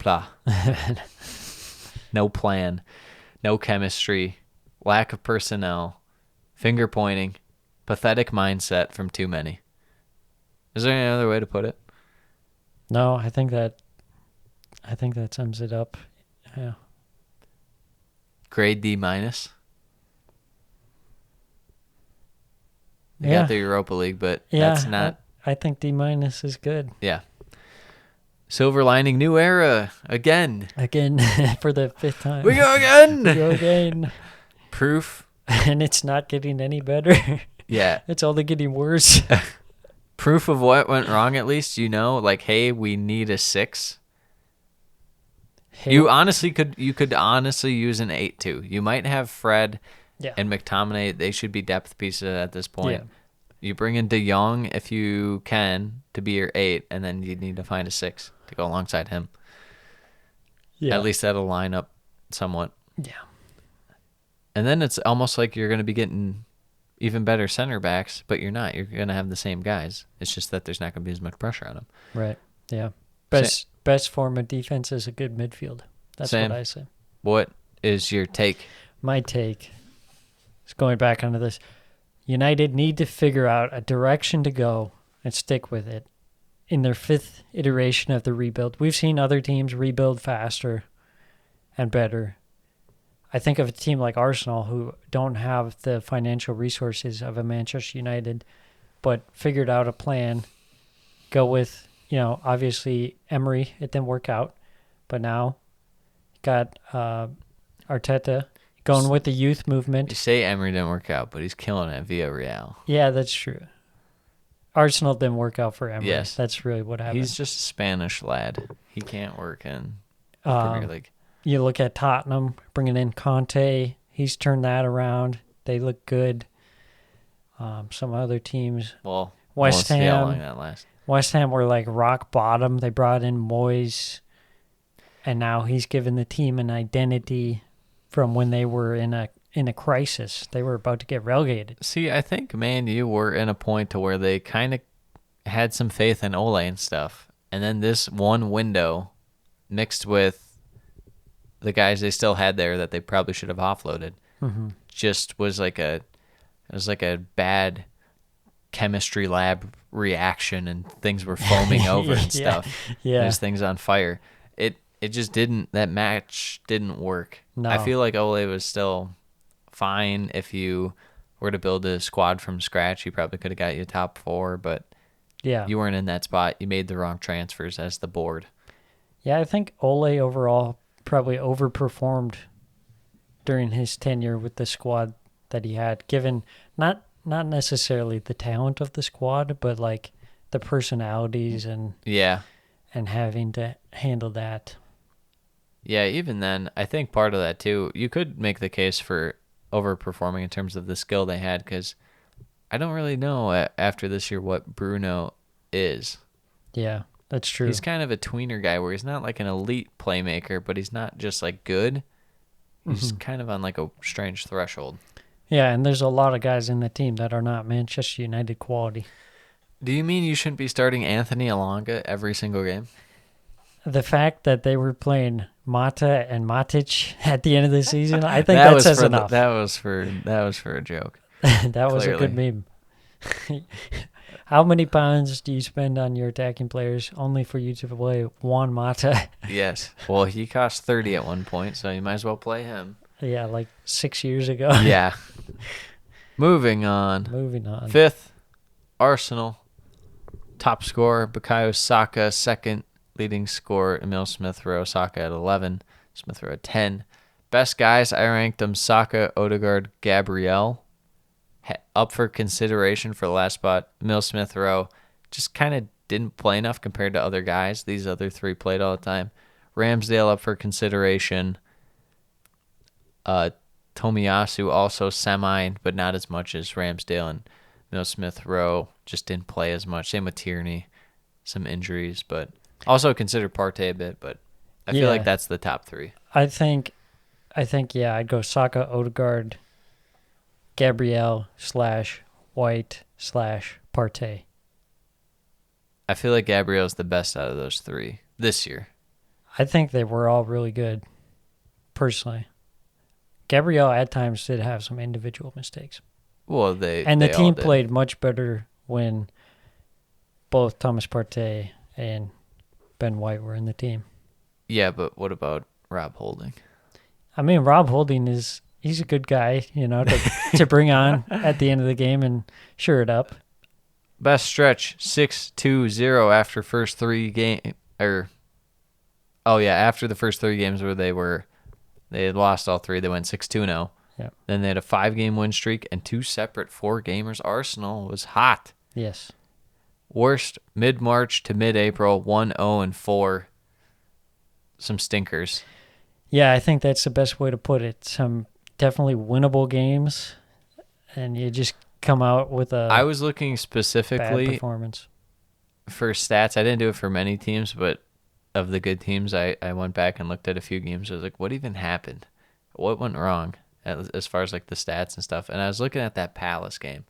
plan. No chemistry. Lack of personnel. Finger pointing. Pathetic mindset from too many. Is there any other way to put it? No, I think that sums it up. Yeah. Grade D-. You got the Europa League, but that's not... I think D- is good. Yeah. Silver lining, new era. Again, for the 5th time. We go again. We go again. Proof. And it's not getting any better. Yeah. It's only getting worse. proof of what went wrong, at least, like, hey, we need a 6. Hey, You could honestly use an 8 too. You might have Fred yeah. and McTominay. They should be depth pieces at this point. Yeah. You bring in De Jong if you can to be your 8, and then you need to find a 6 to go alongside him. Yeah. At least that'll line up somewhat. Yeah. And then it's almost like you're going to be getting even better center backs, but you're not. You're going to have the same guys. It's just that there's not going to be as much pressure on them. Right. Yeah. Best form of defense is a good midfield. That's Sam, what I say. What is your take? My take is going back onto this. United need to figure out a direction to go and stick with it in their 5th iteration of the rebuild. We've seen other teams rebuild faster and better. I think of a team like Arsenal who don't have the financial resources of a Manchester United, but figured out a plan, go with, obviously Emery, it didn't work out, but now got Arteta going with the youth movement. You say Emery didn't work out, but he's killing it via Real. Yeah, that's true. Arsenal didn't work out for Emery. Yes. That's really what happened. He's just a Spanish lad. He can't work in the Premier League. You look at Tottenham, bringing in Conte. He's turned that around. They look good. Some other teams. Well, West we'll see how Ham. long that lasts. West Ham were like rock bottom. They brought in Moyes, and now he's given the team an identity from when they were in a crisis. They were about to get relegated. See, I think Man U were in a point to where they kind of had some faith in Ole and stuff, and then this one window mixed with the guys they still had there that they probably should have offloaded just was like a bad chemistry lab reaction, and things were foaming over and stuff. Yeah. There's things on fire. It just didn't. That match didn't work. No. I feel like Ole was still fine if you were to build a squad from scratch. He probably could have got you top 4, but Yeah. you weren't in that spot. You made the wrong transfers as the board. Yeah, I think Ole overall probably overperformed during his tenure with the squad that he had, given not necessarily the talent of the squad, but like the personalities and having to handle that. Yeah, even then, I think part of that too, you could make the case for overperforming in terms of the skill they had, because I don't really know after this year what Bruno is. Yeah, that's true. He's kind of a tweener guy where he's not like an elite playmaker, but he's not just like good. He's kind of on like a strange threshold. Yeah, and there's a lot of guys in the team that are not Manchester United quality. Do you mean you shouldn't be starting Anthony Alonga every single game? The fact that they were playing Mata and Matic at the end of the season, I think that says enough. That was for a joke. That was Clearly. a good meme. How many pounds do you spend on your attacking players only for you to play Juan Mata? Yes. Well, he cost 30 at one point, so you might as well play him. Yeah, like 6 years ago. Yeah. Moving on. Moving on. 5th, Arsenal. Top scorer, Bukayo Saka. 2nd, leading scorer, Emil Smith-Rowe. Saka at 11, Smith-Rowe at 10. Best guys, I ranked them Saka, Odegaard, Gabriel. Up for consideration for the last spot. Emil Smith-Rowe just kind of didn't play enough compared to other guys. These other 3 played all the time. Ramsdale up for consideration. Tomiyasu also semi, but not as much as Ramsdale, and Emil Smith-Rowe just didn't play as much. Same with Tierney, some injuries, but also consider Partey a bit, but I feel like that's the top 3. I think, I'd go Saka, Odegaard, Gabriel / White / Partey. I feel like Gabriel's the best out of those 3 this year. I think they were all really good, personally. Gabriel at times did have some individual mistakes. Well, the they team all did. played much better when both Thomas Partey and Ben White were in the team. Yeah, but what about Rob Holding? I mean, Rob Holding he's a good guy, to bring on at the end of the game and shore it up. Best stretch, 6-2-0 after first 3 game after the first 3 games where they had lost all 3, they went 6-2-0. Yeah. Then they had a 5-game win streak and 2 separate 4-gamers. Arsenal was hot. Yes. Worst mid-March to mid-April, 1-0-4. Some stinkers. Yeah, I think that's the best way to put it. Some definitely winnable games, and you just come out with a I was looking bad specifically performance. for stats. I didn't do it for many teams, but of the good teams, I went back and looked at a few games. I was like, what even happened? What went wrong as far as like the stats and stuff? And I was looking at that Palace game,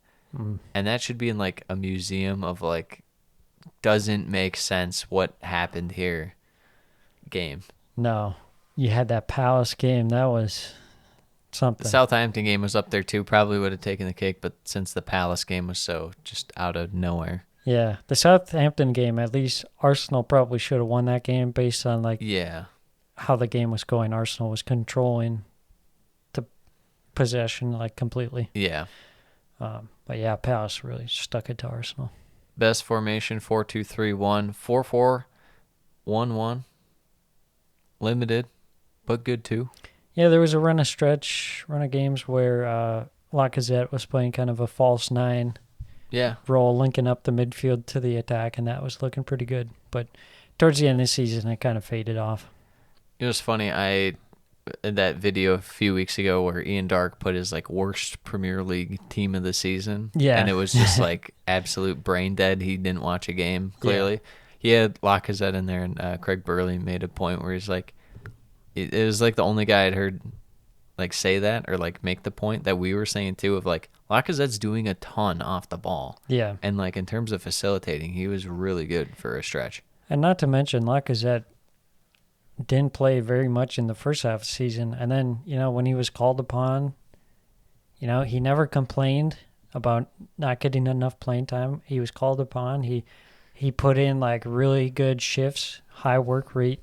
and that should be in like a museum of like doesn't make sense what happened here game. No, you had that Palace game. That was something. The Southampton game was up there too. Probably would have taken the cake, but since the Palace game was so just out of nowhere. Yeah, the Southampton game, at least Arsenal probably should have won that game based on like how the game was going. Arsenal was controlling the possession like completely. Yeah. But yeah, Palace really stuck it to Arsenal. Best formation 4-2-3-1, 4-4-1-1. Limited, but good too. Yeah, there was a run of games where Lacazette was playing kind of a false nine. Yeah. Role, linking up the midfield to the attack, and that was looking pretty good. But towards the end of the season, it kind of faded off. It was funny. In that video a few weeks ago where Ian Dark put his like worst Premier League team of the season. Yeah. And it was just like absolute brain dead. He didn't watch a game, clearly. Yeah. He had Lacazette in there, and Craig Burley made a point where he's like, it was like the only guy I'd heard like say that or like make the point that we were saying too of like Lacazette's doing a ton off the ball. Yeah. And like in terms of facilitating, he was really good for a stretch. And not to mention Lacazette didn't play very much in the first half of the season. And then, when he was called upon, he never complained about not getting enough playing time. He was called upon. He put in like really good shifts, high work rate,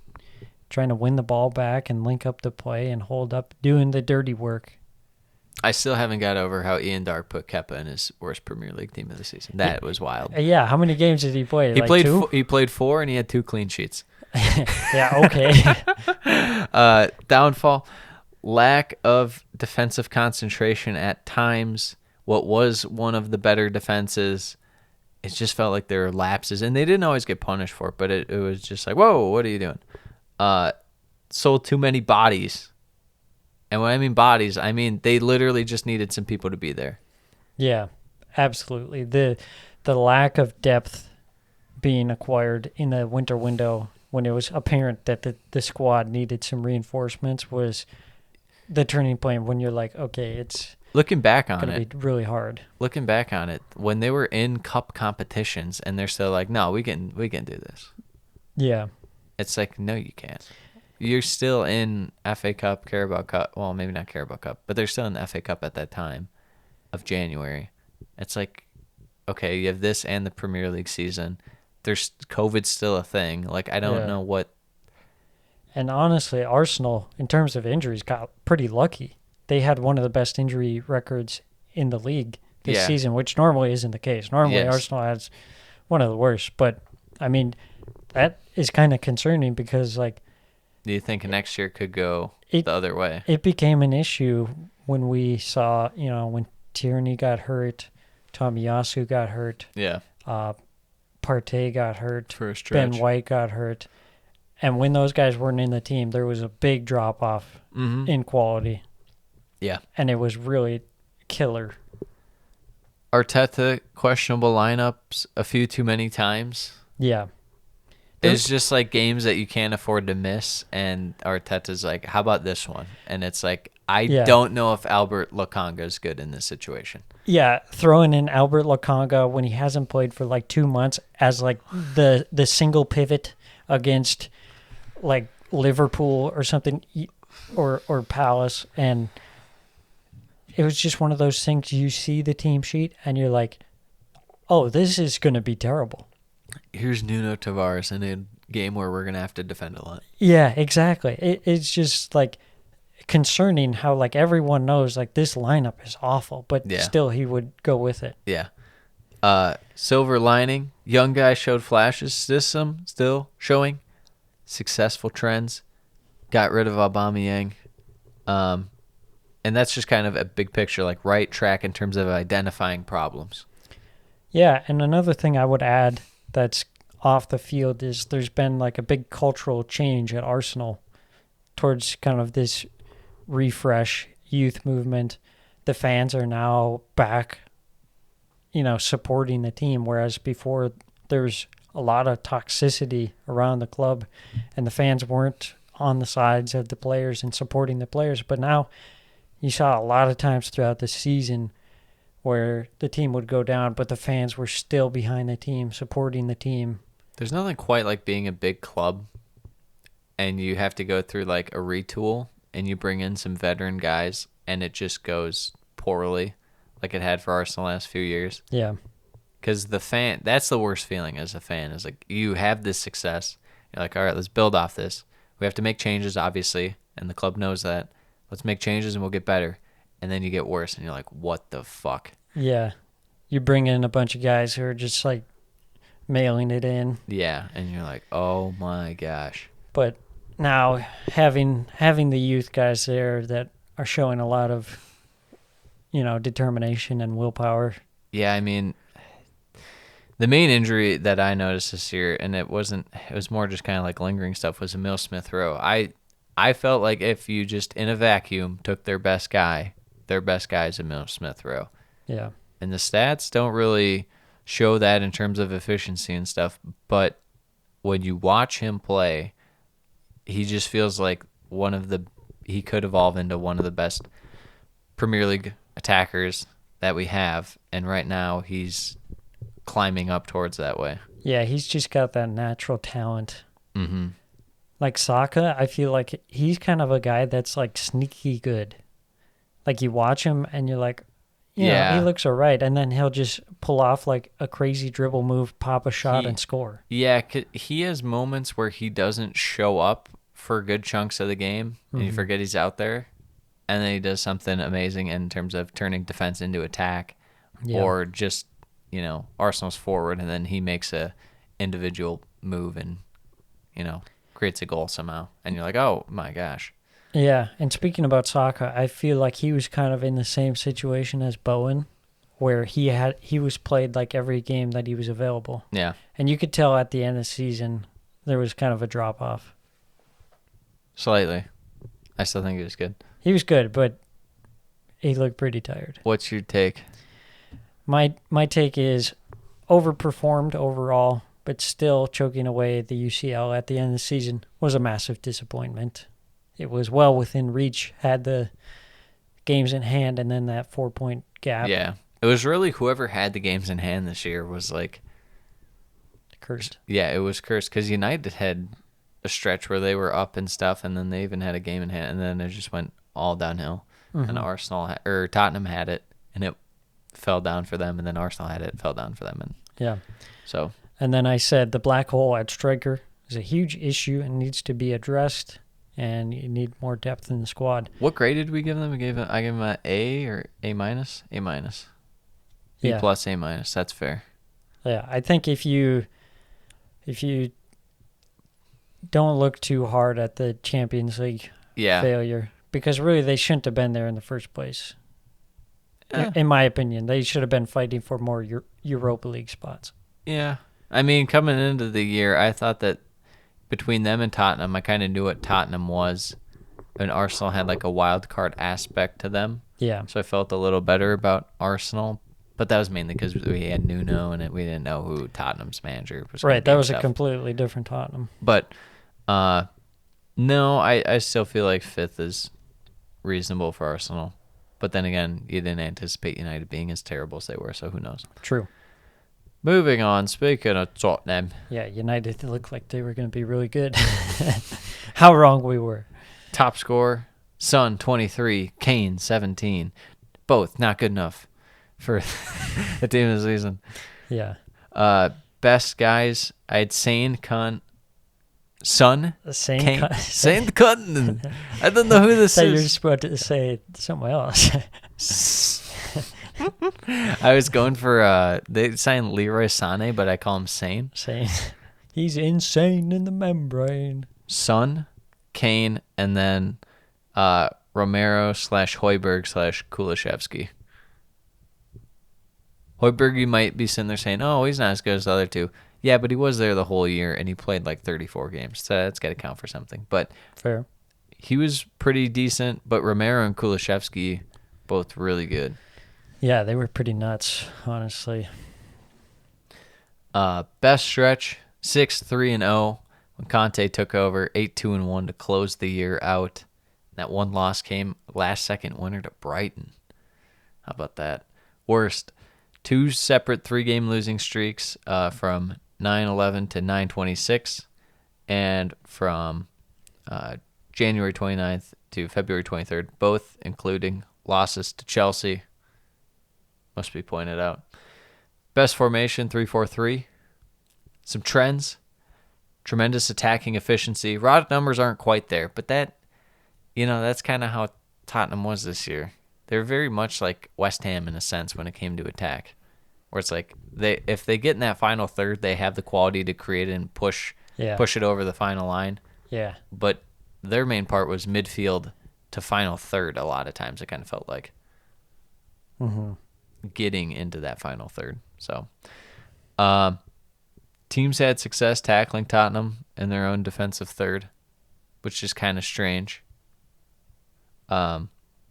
trying to win the ball back and link up the play and hold up, doing the dirty work. I still haven't got over how Ian Dark put Kepa in his worst Premier League team of the season. That was wild. Yeah, how many games did he play? He like played. two? He played 4, and he had 2 clean sheets. Yeah, okay. Downfall: lack of defensive concentration at times. What was one of the better defenses, it just felt like there were lapses, and they didn't always get punished for it. But it was just like, whoa, what are you doing? Sold too many bodies. And when I mean bodies, I mean they literally just needed some people to be there. Yeah, absolutely. The lack of depth being acquired in the winter window when it was apparent that the squad needed some reinforcements was the turning point when you're like, okay, it's looking back on going it, to be really hard. Looking back on it, when they were in cup competitions and they're still like, no, we can do this. Yeah. It's like, no, you can't. You're still in FA Cup, Carabao Cup. Well, maybe not Carabao Cup, but they're still in the FA Cup at that time of January. It's like, okay, you have this and the Premier League season. There's COVID's still a thing. Like, I don't know what. And honestly, Arsenal, in terms of injuries, got pretty lucky. They had one of the best injury records in the league this season, which normally isn't the case. Normally, Arsenal has one of the worst. But, I mean, that is kind of concerning because, like, do you think next year could go the other way? It became an issue when we saw, when Tierney got hurt, Tomiyasu got hurt. Yeah. Partey got hurt. For a stretch. Ben White got hurt. And when those guys weren't in the team, there was a big drop-off in quality. Yeah. And it was really killer. Arteta, questionable lineups a few too many times. Yeah. It's just like games that you can't afford to miss, and Arteta's like, how about this one? And it's like, I don't know if Albert Lokonga is good in this situation. Yeah, throwing in Albert Lokonga when he hasn't played for like 2 months as like the single pivot against like Liverpool or something, or Palace, and it was just one of those things. You see the team sheet and you're like, oh, this is going to be terrible. Here's Nuno Tavares in a game where we're going to have to defend a lot. Yeah, exactly. It's just like concerning how like everyone knows like this lineup is awful, but still he would go with it. Yeah. Silver lining, young guy showed flashes. System still showing successful trends. Got rid of Aubameyang. And that's just kind of a big picture, like right track in terms of identifying problems. Yeah, and another thing I would add that's off the field is there's been like a big cultural change at Arsenal towards kind of this refresh youth movement. The fans are now back, supporting the team, whereas before there's a lot of toxicity around the club and the fans weren't on the sides of the players and supporting the players. But now you saw a lot of times throughout the season where the team would go down, but the fans were still behind the team, supporting the team. There's nothing quite like being a big club and you have to go through like a retool and you bring in some veteran guys and it just goes poorly like it had for Arsenal the last few years. Yeah. Because that's the worst feeling as a fan, is like you have this success. You're like, all right, let's build off this. We have to make changes, obviously, and the club knows that. Let's make changes and we'll get better. And then you get worse and you're like, what the fuck? Yeah. You bring in a bunch of guys who are just like mailing it in. Yeah, and you're like, oh my gosh. But now having the youth guys there that are showing a lot of, determination and willpower. Yeah, I mean, the main injury that I noticed this year, and it was more just kind of like lingering stuff, was Emil Smith-Rowe. I felt like if you just in a vacuum took their best guy is Emil Smith-Rowe. Yeah. And the stats don't really show that in terms of efficiency and stuff, but when you watch him play, he just feels like he could evolve into one of the best Premier League attackers that we have, and right now he's climbing up towards that way. Yeah, he's just got that natural talent. Mm-hmm. Like Saka, I feel like he's kind of a guy that's like sneaky good. Like you watch him and you're like, he looks all right, and then he'll just pull off like a crazy dribble move, pop a shot, and score. Yeah, he has moments where he doesn't show up for good chunks of the game, and you forget he's out there, and then he does something amazing in terms of turning defense into attack, or just, Arsenal's forward, and then he makes a individual move and, creates a goal somehow, and you're like, oh my gosh. Yeah, and speaking about Saka, I feel like he was kind of in the same situation as Bowen, where he was played like every game that he was available. Yeah. And you could tell at the end of the season there was kind of a drop off. Slightly. I still think he was good. He was good, but he looked pretty tired. What's your take? My take is overperformed overall, but still choking away the UCL at the end of the season was a massive disappointment. It was well within reach, had the games in hand, and then that 4-point gap. Yeah. It was really whoever had the games in hand this year was like... cursed. Yeah, it was cursed because United had a stretch where they were up and stuff, and then they even had a game in hand, and then it just went all downhill. Mm-hmm. And Tottenham had it, and it fell down for them, and then Arsenal had it, fell down for them. And yeah. So... And then I said the black hole at striker is a huge issue and needs to be addressed, and you need more depth in the squad. What grade did we give them? I gave them an A or A minus? A minus. B plus, A minus. That's fair. Yeah, I think if you don't look too hard at the Champions League failure, because really they shouldn't have been there in the first place. In my opinion, they should have been fighting for more Europa League spots. Yeah. I mean, coming into the year, I thought that between them and Tottenham, I kind of knew what Tottenham was, and Arsenal had like a wild card aspect to them. Yeah. So I felt a little better about Arsenal, but that was mainly because we had Nuno and we didn't know who Tottenham's manager was. Right, that was a completely different Tottenham. But no, I still feel like fifth is reasonable for Arsenal. But then again, you didn't anticipate United being as terrible as they were, so who knows? True. Moving on, speaking of Tottenham. Yeah, United looked like they were going to be really good. How wrong we were. Top scorer, Son 23, Kane 17. Both not good enough for the team of the season. Yeah. Best guys, I had Son, Kane. Sane Cutton. I don't know who this is. You're just about to say something else. I was going for they signed Leroy Sané, but I call him Sane. Sane. He's insane in the membrane. Son, Kane, and then Romero /Hoiberg /Kulishevsky. Hoiberg, you might be sitting there saying, oh, he's not as good as the other two. Yeah, but he was there the whole year, and he played like 34 games, so that's got to count for something. But Fair. he was pretty decent, but Romero and Kulishevsky, both really good. Yeah, they were pretty nuts, honestly. Best stretch, 6-3-0 when Conte took over, 8-2-1 to close the year out. That one loss came last-second winner to Brighton. How about that? Worst, 2 separate 3-game losing streaks from 9/11 to 9/26, and from January 29th to February 23rd, both including losses to Chelsea. Must be pointed out. Best formation, 3-4-3. Some trends. Tremendous attacking efficiency. Raw numbers aren't quite there, but that's kind of how Tottenham was this year. They're very much like West Ham in a sense when it came to attack. Where it's like if they get in that final third, they have the quality to create it and push it over the final line. Yeah. But their main part was midfield to final third a lot of times, it kind of felt like. Mm-hmm. Getting into that final third. So, teams had success tackling Tottenham in their own defensive third, which is kind of strange.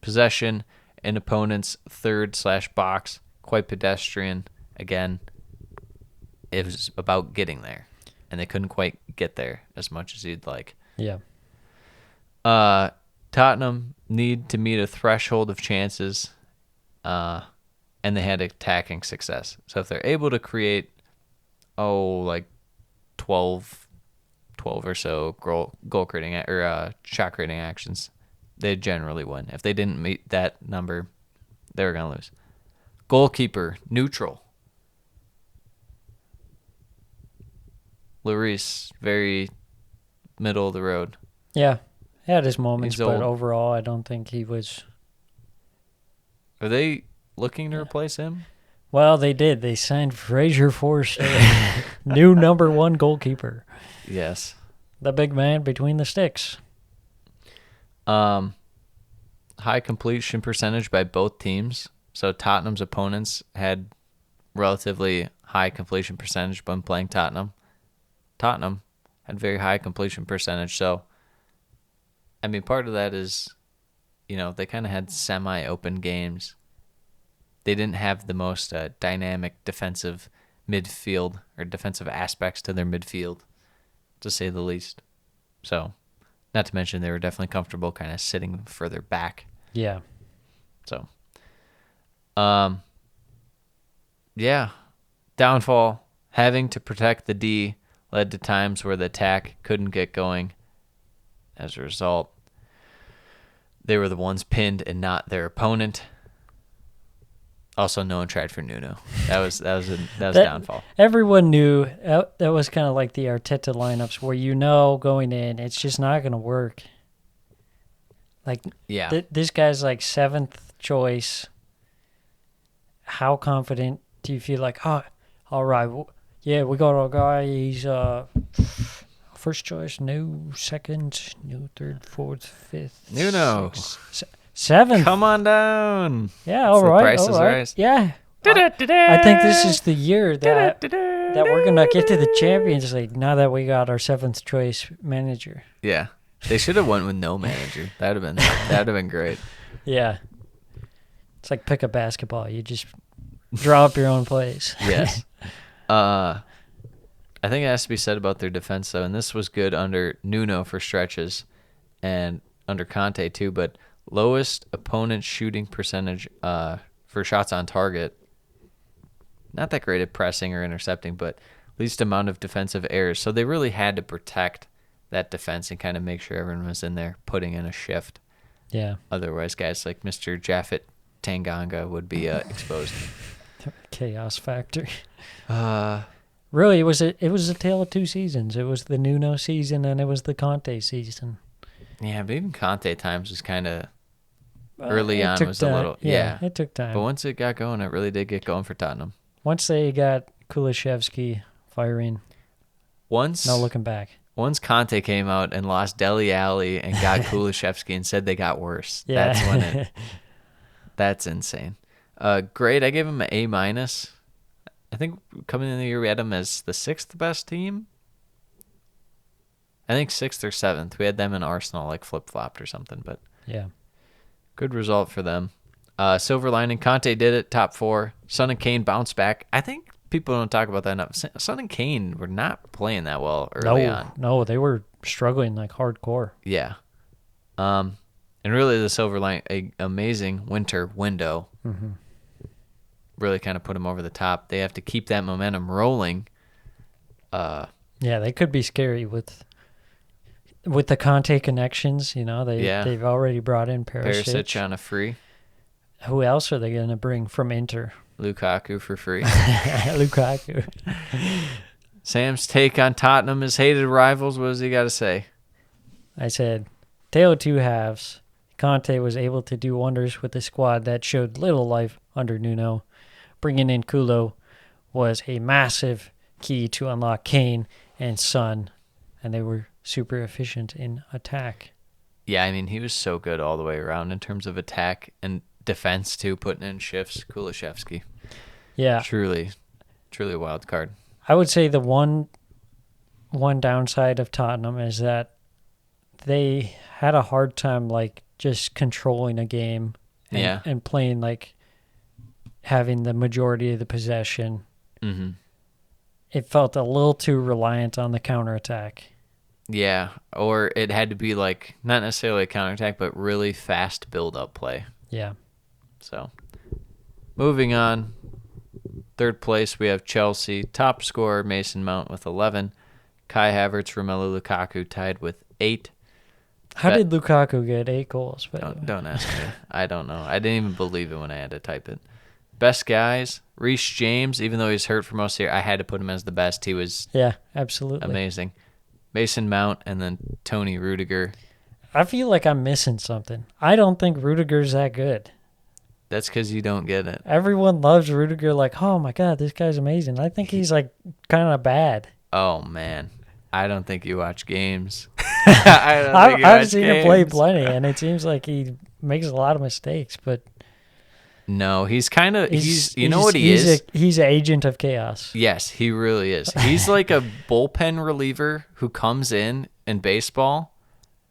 Possession in opponent's third/box, quite pedestrian. Again, it was about getting there, and they couldn't quite get there as much as you'd like. Yeah. Tottenham need to meet a threshold of chances, and they had attacking success. So if they're able to create, like 12 or so goal creating or shot creating actions, they generally win. If they didn't meet that number, they were going to lose. Goalkeeper, neutral. Lloris, very middle of the road. Yeah. He had his moments, He's but old. overall, I don't think he was... Are they looking to replace him? Well, they did. They signed Fraser Forster, new number 1 goalkeeper. Yes. The big man between the sticks. High completion percentage by both teams. So Tottenham's opponents had relatively high completion percentage when playing Tottenham. Tottenham had very high completion percentage. So, I mean, part of that is, they kind of had semi-open games. They didn't have the most dynamic defensive midfield or defensive aspects to their midfield, to say the least. So, not to mention they were definitely comfortable kind of sitting further back. Yeah. So, yeah. Downfall, having to protect the D led to times where the attack couldn't get going. As a result, they were the ones pinned and not their opponent. Also, no one tried for Nuno. That was downfall. Everyone knew that was kind of like the Arteta lineups where going in, it's just not going to work. Like, yeah. This guy's like 7th choice. How confident do you feel like, all right, we got our guy. He's first choice, no second, no third, fourth, fifth. Nuno. 7th. Come on down. Yeah, all right. Price is right. Yeah. I think this is the year that we're going to get to the Champions League now that we got our 7th choice manager. Yeah. They should have went with no manager. That would have been great. Yeah. It's like pick a basketball. You just draw up your own plays. Yes. I think it has to be said about their defense, though, and this was good under Nuno for stretches and under Conte, too, but lowest opponent shooting percentage for shots on target. Not that great at pressing or intercepting, but least amount of defensive errors. So they really had to protect that defense and kind of make sure everyone was in there putting in a shift. Yeah. Otherwise, guys like Mr. Jaffet Tanganga would be exposed. Chaos factor. Really, it was a tale of two seasons. It was the Nuno season and it was the Conte season. Yeah, but even Conte times was kind of early on was time. a little It took time. But once it got going, it really did get going for Tottenham. Once they got Kulishevsky firing, no looking back. Once Conte came out and lost Dele Alli and got Kulishevsky and said they got worse. Yeah. That's when that's insane. Grade, I gave him an A-. I think coming into the year we had them as the 6th best team. I think 6th or 7th. We had them and Arsenal like flip-flopped or something, but Yeah. good result for them. Silver lining, Conte did it, top 4. Son and Kane bounced back. I think people don't talk about that enough. Son and Kane were not playing that well early on. No, they were struggling like hardcore. Yeah. And really the silver lining, a amazing winter window. Mm-hmm. Really kind of put them over the top. They have to keep that momentum rolling. Yeah, they could be scary with the Conte connections. You know, they've already brought in Perisic on a free. Who else are they going to bring from Inter? Lukaku for free. Lukaku. Sam's take on Tottenham, his hated rivals. What does he got to say? I said, tale of two halves. Conte was able to do wonders with a squad that showed little life under Nuno. Bringing in Kulo was a massive key to unlock Kane and Son, and they were super efficient in attack. Yeah, I mean, he was so good all the way around in terms of attack and defense, too, putting in shifts. Kulishevsky. Yeah. Truly a wild card. I would say the one downside of Tottenham is that they had a hard time, like, just controlling a game and playing, like, having the majority of the possession. Mm-hmm. It felt a little too reliant on the counterattack. Yeah, or it had to be, like, not necessarily a counterattack, but really fast build-up play. Yeah. So, moving on. 3rd place, we have Chelsea. Top scorer, Mason Mount with 11. Kai Havertz, Romelu Lukaku tied with 8. How did Lukaku get 8 goals? Don't ask me. I don't know. I didn't even believe it when I had to type it. Best guys, Reece James, even though he's hurt for most of the year, I had to put him as the best. He was absolutely amazing. Mason Mount and then Tony Rudiger. I feel like I'm missing something. I don't think Rudiger's that good. That's because you don't get it. Everyone loves Rudiger like, oh my God, this guy's amazing. I think he's like kind of bad. Oh, man. I don't think you watch games. I've seen him play plenty, and it seems like he makes a lot of mistakes, but... No, he's kind of... He's an agent of chaos. Yes, he really is. He's like a bullpen reliever who comes in baseball,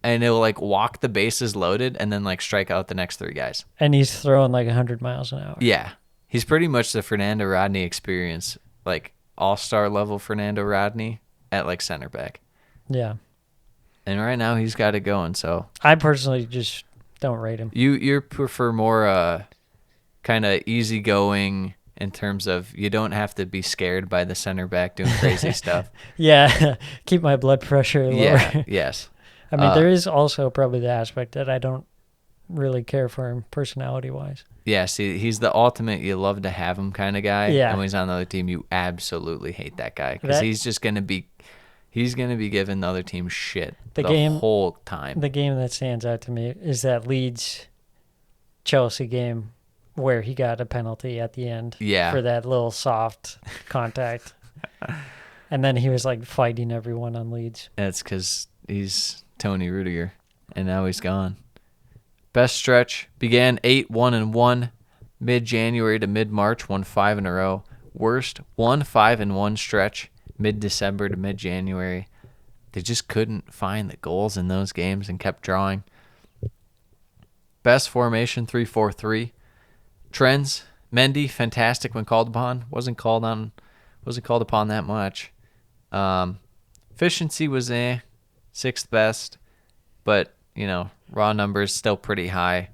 and he'll like walk the bases loaded and then like strike out the next 3 guys. And he's throwing like 100 miles an hour. Yeah. He's pretty much the Fernando Rodney experience, like all-star level Fernando Rodney at like center back. Yeah. And right now he's got it going, so. I personally just don't rate him. You prefer more kind of easygoing in terms of you don't have to be scared by the center back doing crazy stuff. Yeah. Keep my blood pressure lower. Yeah, yes. I mean, there is also probably the aspect that I don't really care for him personality-wise. Yeah, see, he's the ultimate you love to have him kind of guy. Yeah. And when he's on the other team, you absolutely hate that guy because he's just going to be giving the other team shit the whole time. The game that stands out to me is that Leeds-Chelsea game where he got a penalty at the end for that little soft contact. And then he was like fighting everyone on Leeds. That's because he's Tony Rudiger, and now he's gone. Best stretch began 8-1-1, mid-January to mid-March, won 5 in a row. Worst 1-5-1 stretch, mid-December to mid-January. They just couldn't find the goals in those games and kept drawing. Best formation 3-4-3. Trends, Mendy, fantastic when called upon. Wasn't called upon that much. Efficiency was 6th best, but raw numbers still pretty high.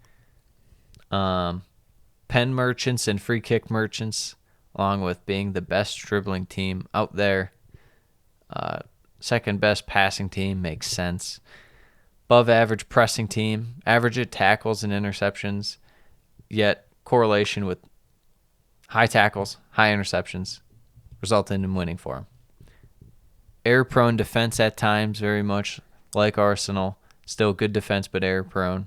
Pen merchants and free kick merchants, along with being the best dribbling team out there. 2nd best passing team makes sense. Above average pressing team, average at tackles and interceptions, yet correlation with high tackles, high interceptions, resulted in winning for them. Error-prone defense at times, very much like Arsenal. Still good defense, but error-prone.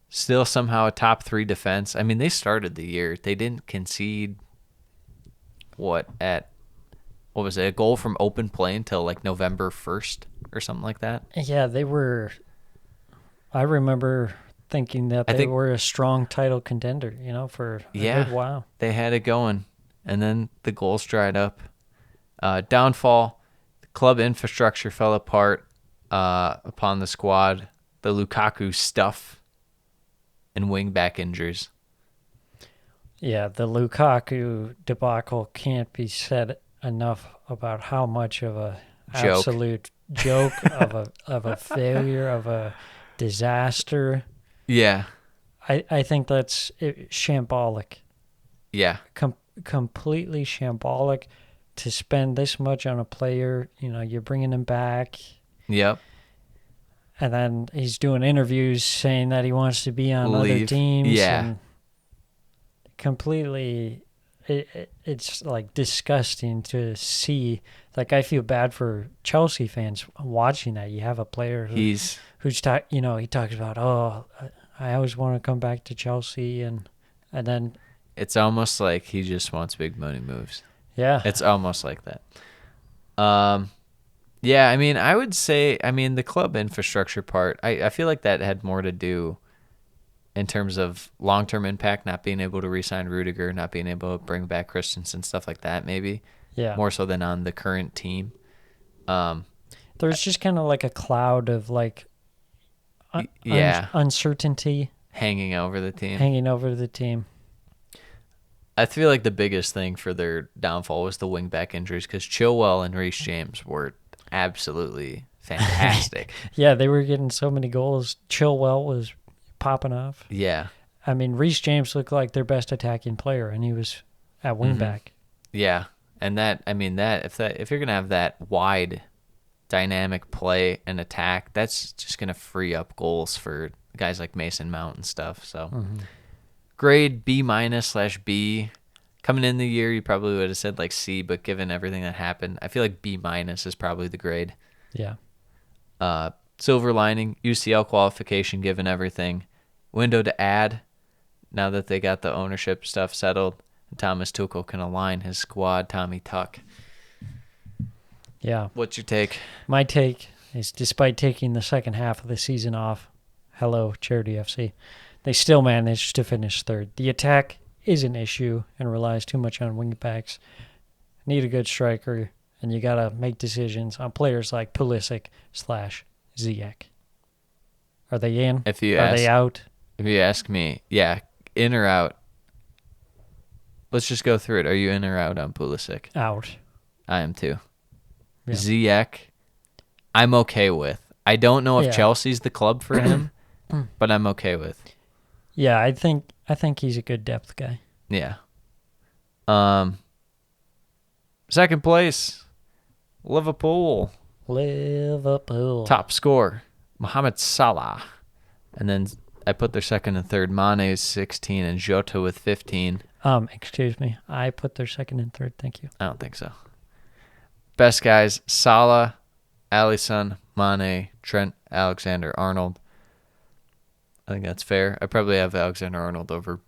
Still somehow a top 3 defense. I mean, they started the year. They didn't concede, a goal from open play until like November 1st or something like that? Yeah, they were... I remember thinking that they were a strong title contender, for a good while. They had it going. and then the goals dried up. Downfall, the club infrastructure fell apart upon the squad. The Lukaku stuff and wing-back injuries. Yeah, the Lukaku debacle can't be said enough about how much of a absolute joke of a failure, of a disaster. Yeah. I think that's shambolic. Yeah. Completely shambolic to spend this much on a player. You know, you're bringing him back. Yep. And then he's doing interviews saying that he wants to be on other teams. Yeah. And completely, it's like disgusting to see. Like, I feel bad for Chelsea fans watching that. You have a player who's he talks about, I always want to come back to Chelsea, and then it's almost like he just wants big money moves. Yeah. It's almost like that. Yeah, I mean, I would say, the club infrastructure part, I feel like that had more to do in terms of long-term impact, not being able to re-sign Rudiger, not being able to bring back Christensen, stuff like that, maybe. Yeah. More so than on the current team. There's just kind of like a cloud of like uncertainty hanging over the team. I feel like the biggest thing for their downfall was the wing-back injuries, because Chilwell and Reece James were absolutely fantastic. Yeah, they were getting so many goals. Chilwell was popping off. Yeah. I mean, Reece James looked like their best attacking player, and he was at wingback. Yeah, and if you're gonna have that wide, dynamic play and attack, that's just gonna free up goals for guys like Mason Mount and stuff. So, grade B-/B. Coming in the year, you probably would have said like C, but given everything that happened, I feel like B- is probably the grade. Yeah. Silver lining, UCL qualification given everything. Window to add, now that they got the ownership stuff settled, and Thomas Tuchel can align his squad, Tommy Tuck. Yeah. What's your take? My take is, despite taking the second half of the season off, hello, Charity FC, they still managed to finish third. The attack is an issue and relies too much on wingbacks. Need a good striker, and you got to make decisions on players like Pulisic/Ziyech. Are they in? Are they out? If you ask me, yeah, in or out. Let's just go through it. Are you in or out on Pulisic? Out. I am too. Yeah. Ziyech, I'm okay with. I don't know if Chelsea's the club for him, but I'm okay with. Yeah, I think he's a good depth guy. Yeah. Second place, Liverpool. Top score, Mohamed Salah. And then I put their second and third, Mane 16 and Jota with 15. Excuse me. I put their second and third. Thank you. I don't think so. Best guys, Salah, Alisson, Mane, Trent, Alexander-Arnold. I think that's fair. I probably have Alexander-Arnold over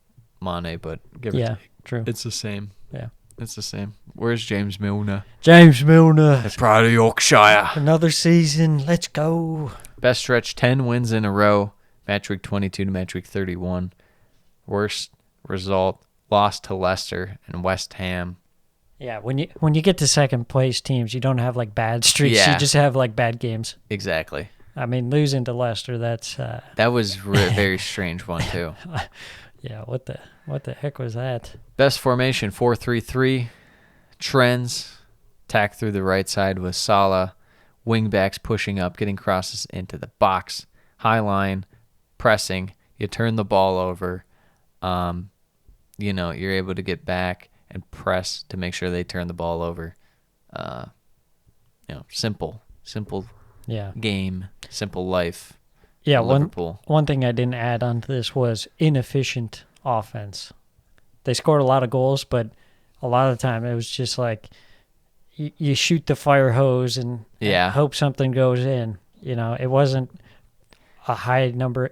Mane, but give or take. True. It's the same. Yeah. It's the same. Where's James Milner? James Milner. The pride of Yorkshire. Another season. Let's go. Best stretch, 10 wins in a row. Match week 22 to match week 31. Worst result, lost to Leicester and West Ham. Yeah, when you get to second place teams, you don't have like bad streaks. Yeah. You just have like bad games. Exactly. I mean, losing to Leicester, that's that was a very strange one too. Yeah, what the heck was that? Best formation, 4-3-3. Trends, attack through the right side with Salah. Wingbacks pushing up, getting crosses into the box. High line, pressing. You turn the ball over. You're able to get back and press to make sure they turn the ball over. Simple game, simple life. Yeah, Liverpool. One thing I didn't add onto this was inefficient offense. They scored a lot of goals, but a lot of the time it was just like you shoot the fire hose and hope something goes in. It wasn't a high number.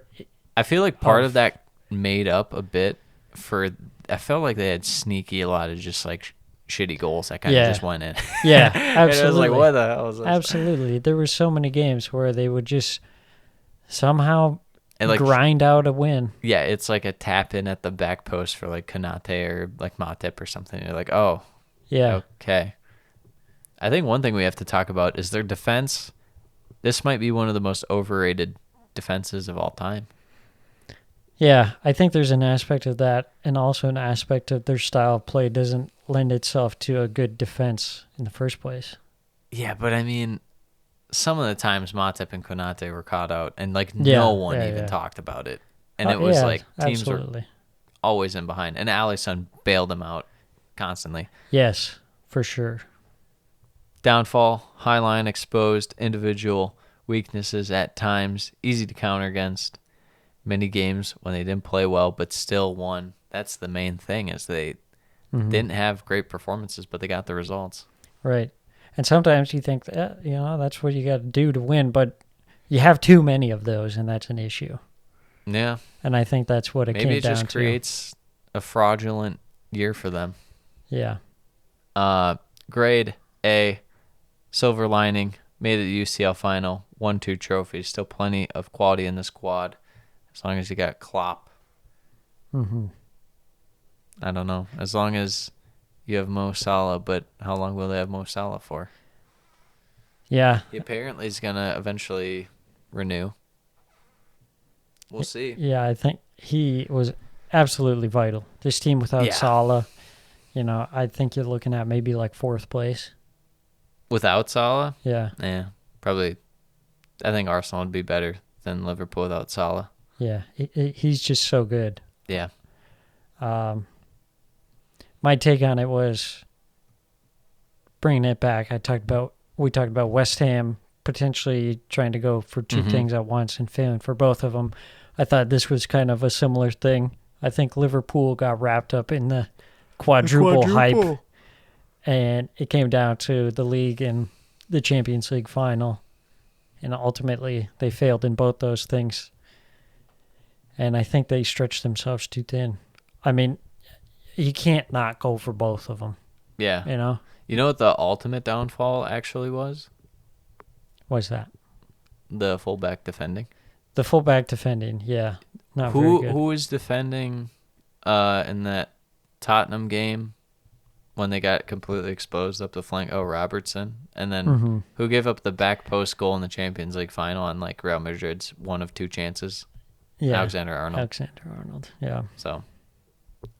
I feel like part of that made up a bit for. I felt like they had a lot of just like shitty goals that kind of just went in. Yeah, absolutely. I was like, what the hell is this? Absolutely. There were so many games where they would just somehow and like grind out a win. Yeah, it's like a tap in at the back post for like Konate or like Matip or something. You're like, oh, Yeah. okay. I think one thing we have to talk about is their defense. This might be one of the most overrated defenses of all time. Yeah, I think there's an aspect of that, and also an aspect of their style of play doesn't lend itself to a good defense in the first place. Yeah, but I mean, some of the times Matip and Konate were caught out, and like no one even talked about it. And it was like teams absolutely. were always in behind. And Alisson bailed them out constantly. Yes, for sure. Downfall, high line exposed, individual weaknesses at times, easy to counter against. Many games when they didn't play well but still won. That's the main thing, is they didn't have great performances, but they got the results. Right. And sometimes you think, that's what you got to do to win, but you have too many of those, and that's an issue. Yeah. And I think that's what it came down to. Maybe it just creates a fraudulent year for them. Yeah. Grade A, silver lining, made it to UCL final, won 2 trophies. Still plenty of quality in the squad, as long as you got Klopp. Mm-hmm. I don't know. As long as you have Mo Salah, but how long will they have Mo Salah for? Yeah. He apparently is going to eventually renew. We'll see. Yeah, I think he was absolutely vital. This team without Salah, I think you're looking at maybe like 4th place. Without Salah? Yeah. Yeah, probably. I think Arsenal would be better than Liverpool without Salah. Yeah, he's just so good. Yeah. My take on it was bringing it back. We talked about West Ham potentially trying to go for 2 things at once and failing for both of them. I thought this was kind of a similar thing. I think Liverpool got wrapped up in the quadruple hype, and it came down to the league and the Champions League final, and ultimately they failed in both those things. And I think they stretched themselves too thin. I mean, you can't not go for both of them. Yeah. You know what the ultimate downfall actually was? What's that? The fullback defending. The fullback defending, yeah. Not very good. Who was defending in that Tottenham game when they got completely exposed up the flank? Oh, Robertson. And then who gave up the back post goal in the Champions League final on like Real Madrid's one of 2 chances? Yeah. Alexander Arnold, yeah. So,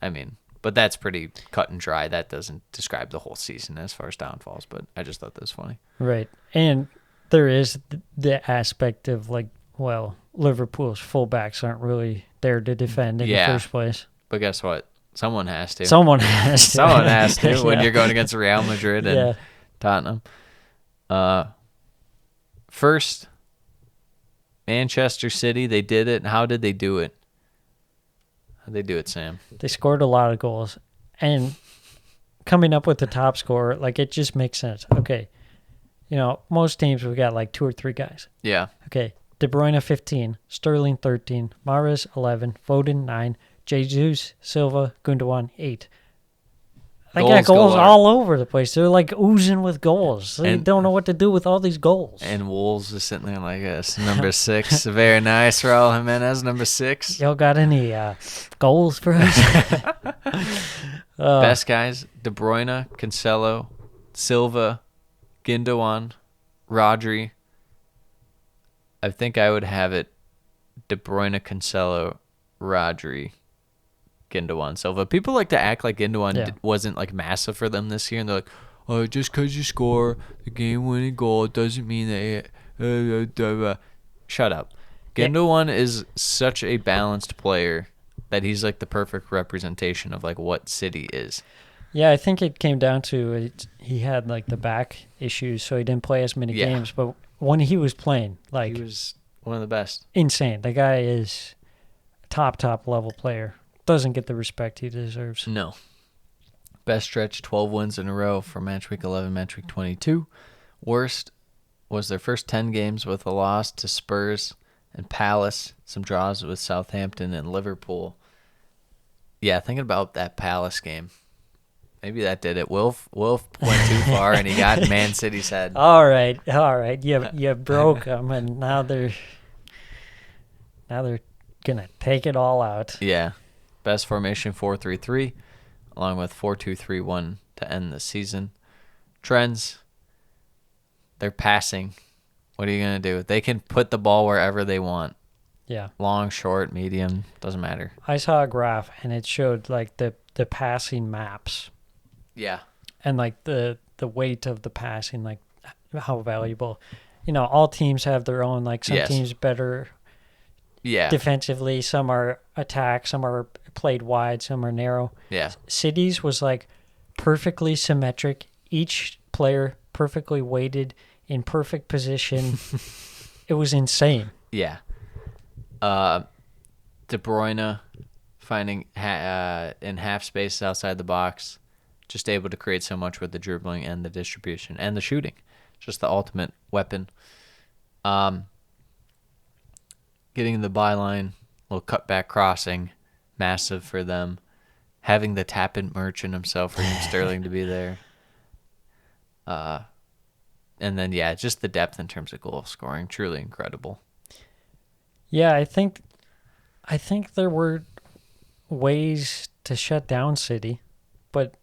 I mean, but that's pretty cut and dry. That doesn't describe the whole season as far as downfalls, but I just thought that was funny. Right. And there is the aspect of Liverpool's fullbacks aren't really there to defend in the first place. But guess what? Someone has to. Someone has to when you're going against Real Madrid and Tottenham. First, Manchester City, they did it. How did they do it? How'd they do it, Sam? They scored a lot of goals. And coming up with the top scorer, it just makes sense. Okay. Most teams we've got like 2 or 3 guys. Yeah. Okay. De Bruyne 15, Sterling 13, Mahrez 11, Foden 9, Jesus, Silva, Gundogan 8. They got goals all over the place. They're like oozing with goals. They don't know what to do with all these goals. And Wolves is sitting there like this. Number 6. Very nice. Raul Jimenez, number 6. Y'all got any goals for us? Best guys, De Bruyne, Cancelo, Silva, Gundogan, Rodri. I think I would have it De Bruyne, Cancelo, Rodri, Gundogan, Silva. People like to act like Gundogan wasn't like massive for them this year, and they're like, "Oh, just because you score the game-winning goal doesn't mean that." Shut up. Gundogan is such a balanced player that he's like the perfect representation of like what City is. Yeah, I think it came down to he had like the back issues, so he didn't play as many games. But when he was playing, he was one of the best. Insane. The guy is a top level player. Doesn't get the respect he deserves. No. Best stretch, 12 wins in a row for match week 11, match week 22. Worst was their first 10 games with a loss to Spurs and Palace, some draws with Southampton and Liverpool. Yeah, thinking about that Palace game. Maybe that did it. Wolf went too far and he got Man City's head. All right. You broke them, and now they're gonna take it all out. Yeah. Best formation 4-3-3, along with 4-2-3-1 to end the season. Trends, they're passing. What are you going to do? They can put the ball wherever they want. Yeah. Long, short, medium, doesn't matter. I saw a graph and it showed like the passing maps. Yeah. And like the weight of the passing, like how valuable. You know, all teams have their own, like some teams better defensively, some are attack, some are played wide, some are narrow. Yeah. Cities was like perfectly symmetric, each player perfectly weighted in perfect position. It was insane. Yeah. De Bruyne finding in half space outside the box, just able to create so much with the dribbling and the distribution and the shooting. Just the ultimate weapon. Getting the byline, little cutback crossing, massive for them. Having the tap-in merchant himself, Raheem Sterling, to be there. And then, just the depth in terms of goal scoring, truly incredible. Yeah, I think there were ways to shut down City, but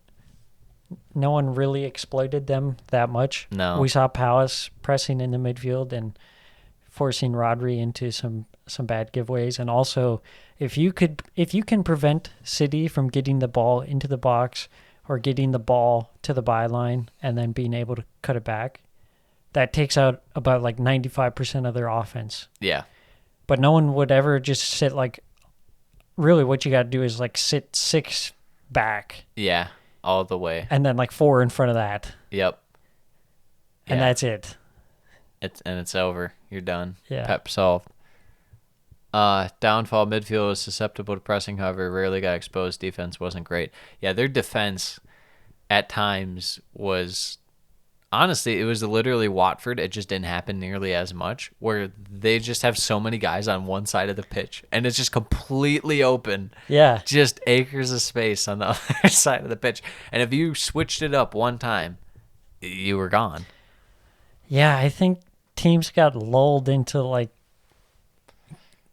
no one really exploited them that much. No. We saw Palace pressing in the midfield and forcing Rodri into some bad giveaways. And also, if you can prevent City from getting the ball into the box or getting the ball to the byline and then being able to cut it back, that takes out about like 95% of their offense. Yeah. But no one would ever just sit like, really what you got to do is like sit 6 back. Yeah, all the way. And then like 4 in front of that. Yep. And that's it. It's over. You're done. Yeah. Pep solved. Downfall midfield was susceptible to pressing, however, rarely got exposed. Defense wasn't great. Yeah, their defense at times was... Honestly, it was literally Watford. It just didn't happen nearly as much, where they just have so many guys on one side of the pitch, and it's just completely open. Yeah. Just acres of space on the other side of the pitch. And if you switched it up one time, you were gone. Yeah, I think teams got lulled into like,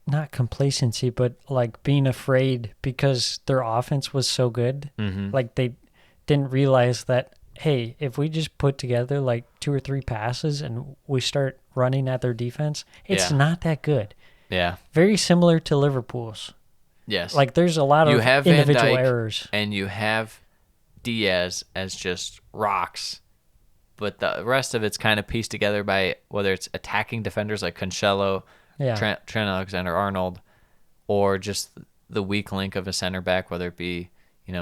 not complacency, but like being afraid because their offense was so good. Mm-hmm. Like they didn't realize that, hey, if we just put together like 2 or 3 passes and we start running at their defense, it's not that good. Yeah. Very similar to Liverpool's. Yes. Like there's a lot of individual errors. And you have Diaz as just rocks. But the rest of it's kind of pieced together by whether it's attacking defenders like Cancelo, Trent Alexander-Arnold, or just the weak link of a center back, whether it be,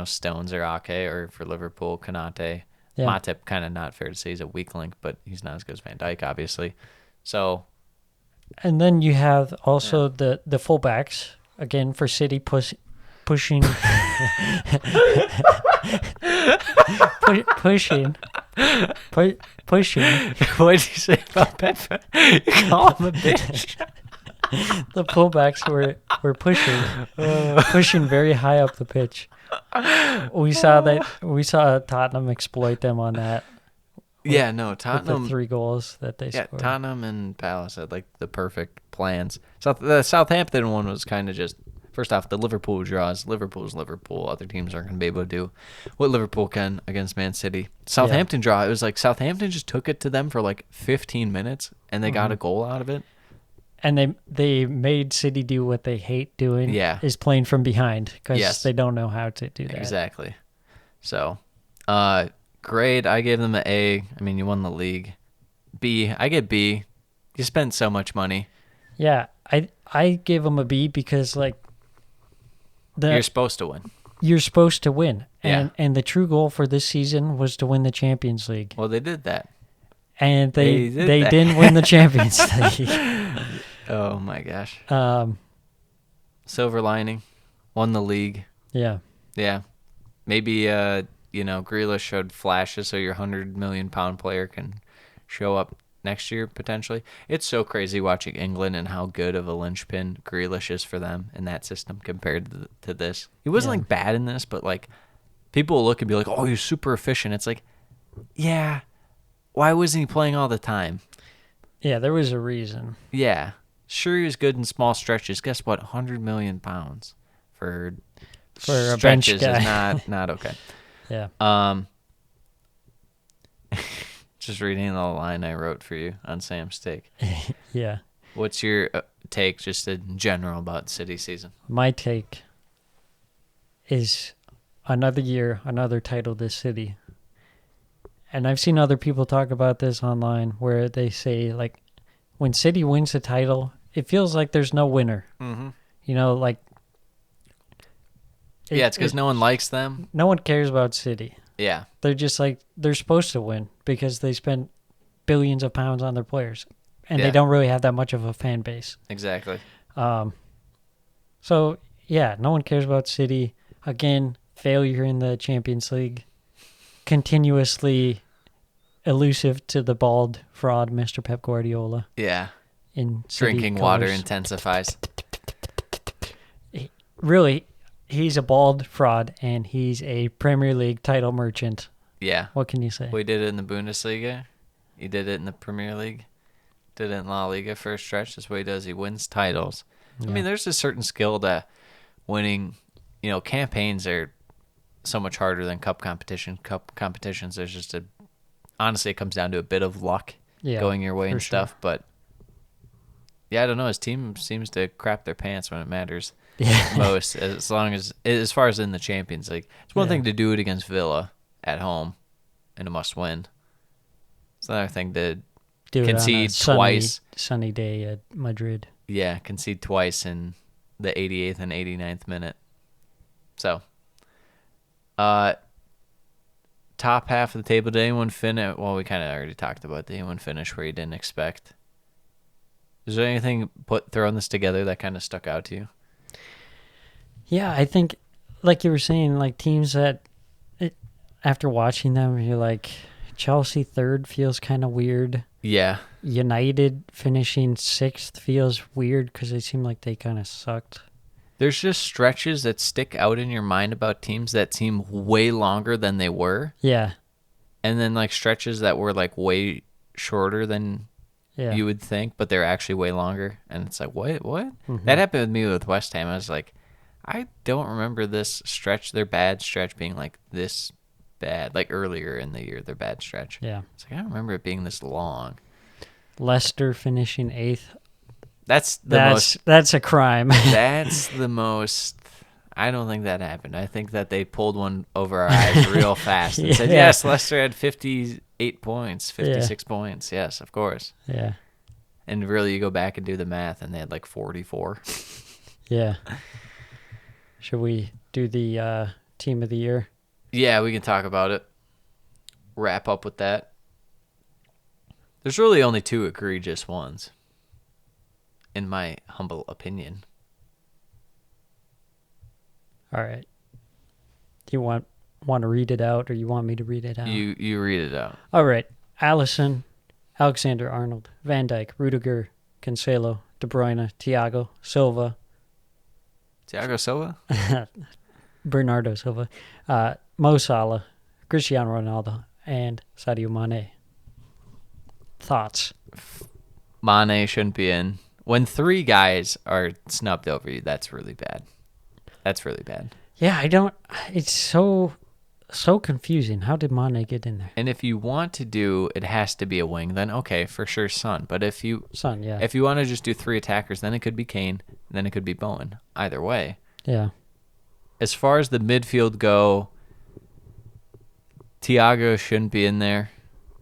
Stones or Ake, or for Liverpool, Konate. Yeah. Matip, kind of not fair to say he's a weak link, but he's not as good as Van Dijk, obviously. So, and then you have also the fullbacks, again, for City pushing... pushing. What did you say about Pepe? You call him a bitch. The fullbacks were pushing very high up the pitch. We saw Tottenham exploit them on that. Tottenham, with the 3 goals that they scored. Tottenham and Palace had like the perfect plans. The Southampton one was kind of just, first off, the Liverpool draws. Liverpool's Liverpool. Other teams aren't going to be able to do what Liverpool can against Man City. Southampton draw, it was like Southampton just took it to them for like 15 minutes and they got a goal out of it. And they made City do what they hate doing, is playing from behind, because they don't know how to do that. Exactly. So, grade, I gave them an A. I mean, you won the league. B, I get B. You spent so much money. Yeah, I gave them a B because, like... You're supposed to win. You're supposed to win. And the true goal for this season was to win the Champions League. Well, they did that. And they didn't win the Champions League. Oh my gosh. Silver lining, won the league. Yeah. Yeah. Maybe Grealish showed flashes so your £100 million player can show up next year potentially. It's so crazy watching England and how good of a linchpin Grealish is for them in that system compared to this. He wasn't like bad in this, but like people will look and be like, "Oh, he's super efficient." It's like, yeah, why wasn't he playing all the time? Yeah, there was a reason. Yeah. Sure, he was good in small stretches. Guess what? 100 million pounds for a bench stretches guy. is not okay. Yeah. Just reading the line I wrote for you on Sam's take. Yeah. What's your take, just in general, about City season? My take is another year, another title this City. And I've seen other people talk about this online where they say, like, when City wins the title, it feels like there's no winner. Mm-hmm. You know, like... Yeah, it's because no one likes them. No one cares about City. Yeah. They're just like, they're supposed to win because they spend billions of pounds on their players. And Yeah. they don't really have that much of a fan base. Exactly. So, yeah, no one cares about City. Again, failure in the Champions League. Continuously elusive to the bald fraud, Mr. Pep Guardiola. Yeah. In City Drinking water colours. intensifies. Really, he's a bald fraud, and he's a Premier League title merchant. Yeah. What can you say? We did it in the Bundesliga. He did it in the Premier League. Did it in La Liga for a stretch. That's what he does. He wins titles. Yeah. I mean, there's a certain skill to winning. You know, campaigns are so much harder than cup competition. Cup competitions, there's just honestly, it comes down to a bit of luck going your way for and stuff. But yeah, I don't know. His team seems to crap their pants when it matters most. As far as in the Champions League, it's one thing to do it against Villa at home in a must-win. It's another thing to Do concede it on a twice. sunny day at Madrid. Yeah, concede twice in the 88th and 89th minute. So, top half of the table, did anyone finish? Well, we kind of already talked about, did anyone finish where you didn't expect? Is there anything throwing this together that kind of stuck out to you? Yeah, I think, like you were saying, like teams that, after watching them, you're like, Chelsea third feels kind of weird. Yeah. United finishing sixth feels weird because they seem like they kind of sucked. There's just stretches that stick out in your mind about teams that seem way longer than they were. Yeah. And then like stretches that were like way shorter than you would think, but they're actually way longer. And it's like, what? Mm-hmm. That happened with me with West Ham. I was like, I don't remember this stretch, their bad stretch being like this bad. Like earlier in the year, their bad stretch. Yeah. It's like, I don't remember it being this long. Leicester finishing eighth. That's a crime. That's the most. I don't think that happened. I think that they pulled one over our eyes real fast and said, yes, Leicester had 58 points, 56 points. Yes, of course. Yeah. And really, you go back and do the math, and they had like 44. Yeah. Should we do the team of the year? Yeah, we can talk about it. Wrap up with that. There's really only two egregious ones, in my humble opinion. All right. Do you want to read it out, or you want me to read it out? You read it out. All right. Alisson, Alexander-Arnold, Van Dijk, Rudiger, Cancelo, De Bruyne, Thiago Silva. Thiago Silva? Bernardo Silva. Mo Salah, Cristiano Ronaldo, and Sadio Mane. Thoughts? Mane shouldn't be in. When three guys are snubbed over you, that's really bad. That's really bad. Yeah, it's so confusing. How did Mane get in there? And if you want to do, it has to be a wing, then okay, for sure Son. But if you if you want to just do three attackers, then it could be Kane, then it could be Bowen. Either way. Yeah. As far as the midfield go, Thiago shouldn't be in there.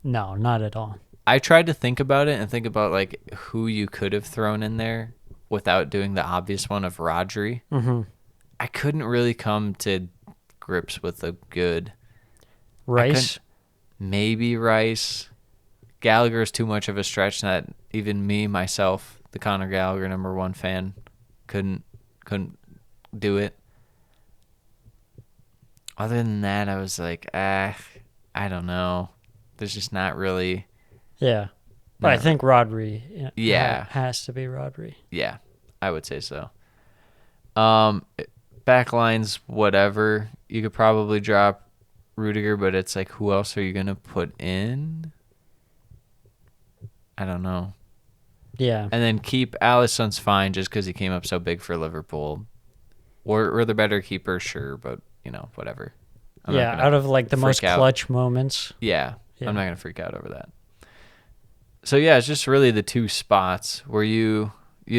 No, not at all. I tried to think about it and think about like who you could have thrown in there without doing the obvious one of Rodri. Mm-hmm. I couldn't really come to grips with a good Rice. Maybe Rice. Gallagher is too much of a stretch that even me, myself, the Conor Gallagher #1 fan, couldn't do it. Other than that, I was like, I don't know. There's just not really. Yeah. But I think Rodri. Yeah. Has to be Rodri. Yeah, I would say so. Backlines, whatever. You could probably drop Rudiger, but it's like, who else are you going to put in? I don't know. Yeah. And then keep Alisson's fine just because he came up so big for Liverpool. We're the better keeper, sure, but, whatever. I'm not gonna out of like the most freak out. clutch moments. Yeah, Yeah. I'm not going to freak out over that. So, yeah, it's just really the two spots. Were you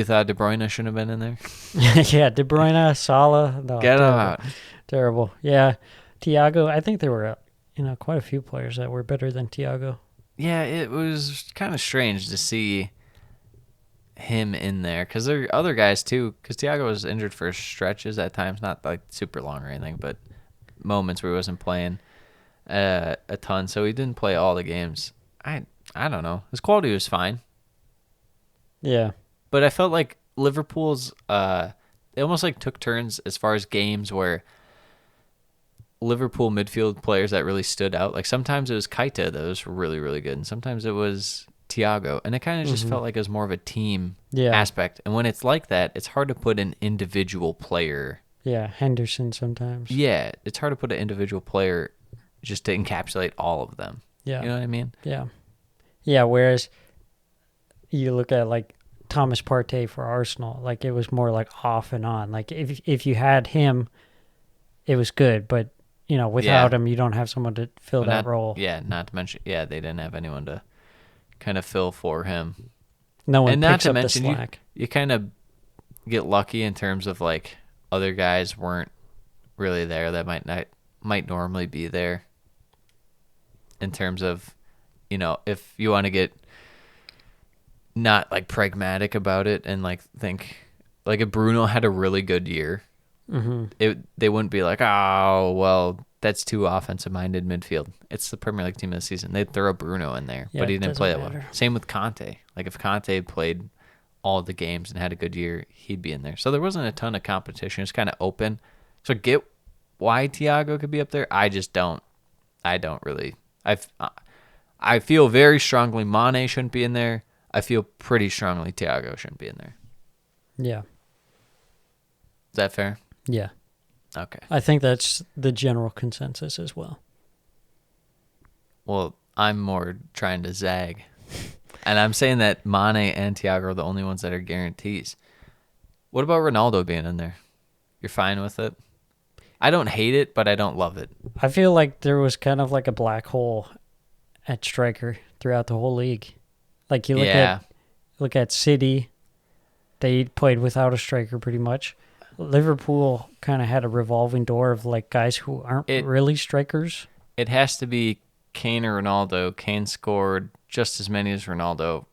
thought De Bruyne shouldn't have been in there? Yeah, De Bruyne, Salah. No, Get him terrible. out. Terrible. Yeah. Thiago, I think there were, quite a few players that were better than Thiago. Yeah, it was kind of strange to see him in there because there are other guys too. Because Thiago was injured for stretches at times, not like super long or anything, but moments where he wasn't playing a ton. So he didn't play all the games. I don't know. His quality was fine, Yeah. but I felt like Liverpool's they almost like took turns as far as games where Liverpool midfield players that really stood out. Like sometimes it was Keita that was really, really good, and sometimes it was Thiago, and it kind of just felt like it was more of a team aspect. And when it's like that, it's hard to put an individual player. Yeah, Henderson sometimes. Yeah, it's hard to put an individual player just to encapsulate all of them. Yeah. You know what I mean? Yeah. Yeah, whereas you look at like Thomas Partey for Arsenal, like it was more like off and on. Like if you had him, it was good, but without him, you don't have someone to fill that role. Yeah, not to mention, they didn't have anyone to kind of fill for him. No one And not picks to up the mention, slack. you kind of get lucky in terms of like other guys weren't really there that might normally be there. In terms of, if you want to get not like pragmatic about it and like think like if Bruno had a really good year, they wouldn't be like, oh well, that's too offensive minded midfield. It's the Premier League team of the season. They'd throw Bruno in there, Yeah, but he it didn't play that doesn't well. matter. Same with Conte. Like if Conte played all the games and had a good year, he'd be in there. So there wasn't a ton of competition. It's kind of open. So get why Thiago could be up there. I just don't. I don't really. I feel very strongly Mane shouldn't be in there. I feel pretty strongly Thiago shouldn't be in there. Yeah. Is that fair? Yeah. Okay. I think that's the general consensus as well. Well, I'm more trying to zag. And I'm saying that Mane and Thiago are the only ones that are guarantees. What about Ronaldo being in there? You're fine with it? I don't hate it, but I don't love it. I feel like there was kind of like a black hole at striker throughout the whole league. Like you look at City, they played without a striker pretty much. Liverpool kind of had a revolving door of like guys who aren't really strikers. It has to be Kane or Ronaldo. Kane scored just as many as Ronaldo.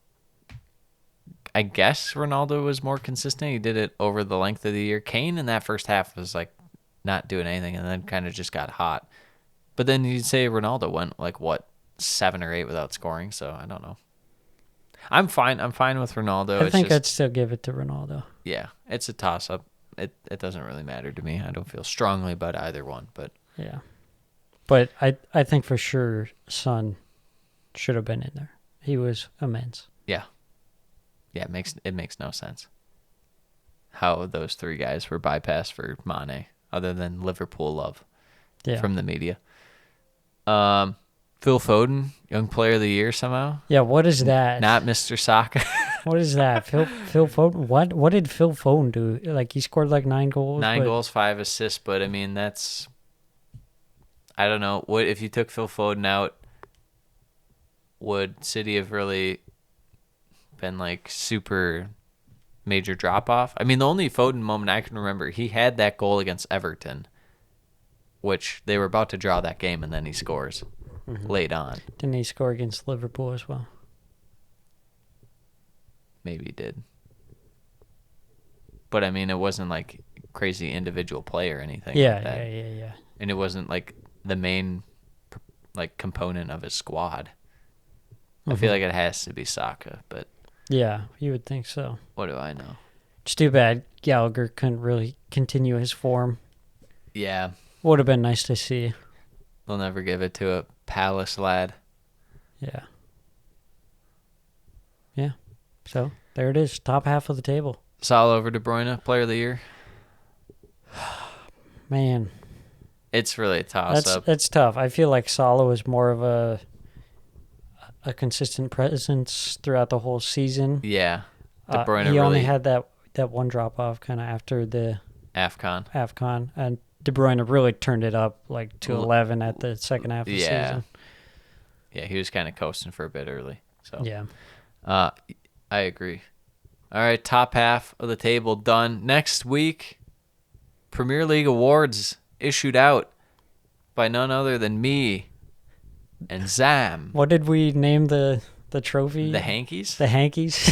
I guess Ronaldo was more consistent. He did it over the length of the year. Kane in that first half was like not doing anything and then kind of just got hot. But then you'd say Ronaldo went like 7 or 8 without scoring, so I don't know. I'm fine with Ronaldo. I think I'd still give it to Ronaldo. Yeah, it's a toss up. It doesn't really matter to me. I don't feel strongly about either one, but yeah. But I think for sure Son should have been in there. He was immense. Yeah. Yeah, it makes no sense how those three guys were bypassed for Mane, other than Liverpool love from the media. Phil Foden, Young Player of the Year somehow. Yeah, what is that? Not Mr. Saka. What is that? Phil Foden? What did Phil Foden do? Like he scored like 9 goals. 9 goals, 5 assists, but I mean that's. I don't know. What if you took Phil Foden out? Would City have really been like super major drop off? I mean, the only Foden moment I can remember, he had that goal against Everton, which they were about to draw that game, and then he scores late on. Didn't he score against Liverpool as well? Maybe he did. But I mean, it wasn't like crazy individual play or anything. Yeah, like that. yeah. And it wasn't like the main like component of his squad. I feel like it has to be Saka, but yeah, you would think so. What do I know? It's too bad Gallagher couldn't really continue his form. Yeah. Would have been nice to see. They'll never give it to a Palace lad. Yeah. Yeah. So there it is, top half of the table. Salah over De Bruyne, Player of the Year. Man, it's really a toss-up. It's tough. I feel like Salah was more of a consistent presence throughout the whole season. Yeah. De Bruyne he really only had that one drop off kind of after the AFCON. and De Bruyne really turned it up like to 11 at the second half of the season. Yeah, he was kind of coasting for a bit early. So Yeah. I agree. All right, top half of the table done. Next week, Premier League awards issued out by none other than me and Zam. What did we name the trophy? The hankies? The hankies.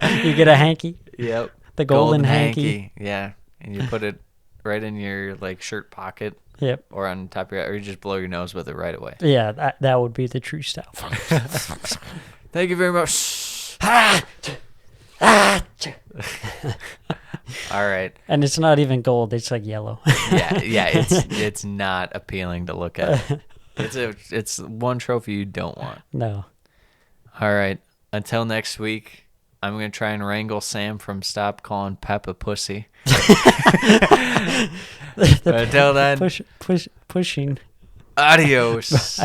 You get a hanky. Yep. The golden hanky. Yeah, and you put it right in your like shirt pocket. Yep. Or on top of your, or you just blow your nose with it right away. Yeah, that would be the true style. Thank you very much. All right. And it's not even gold; it's like yellow. Yeah, it's not appealing to look at. It's one trophy you don't want. No. All right. Until next week, I'm gonna try and wrangle Sam from stop calling Pep a pussy. Until then, pushing. adios.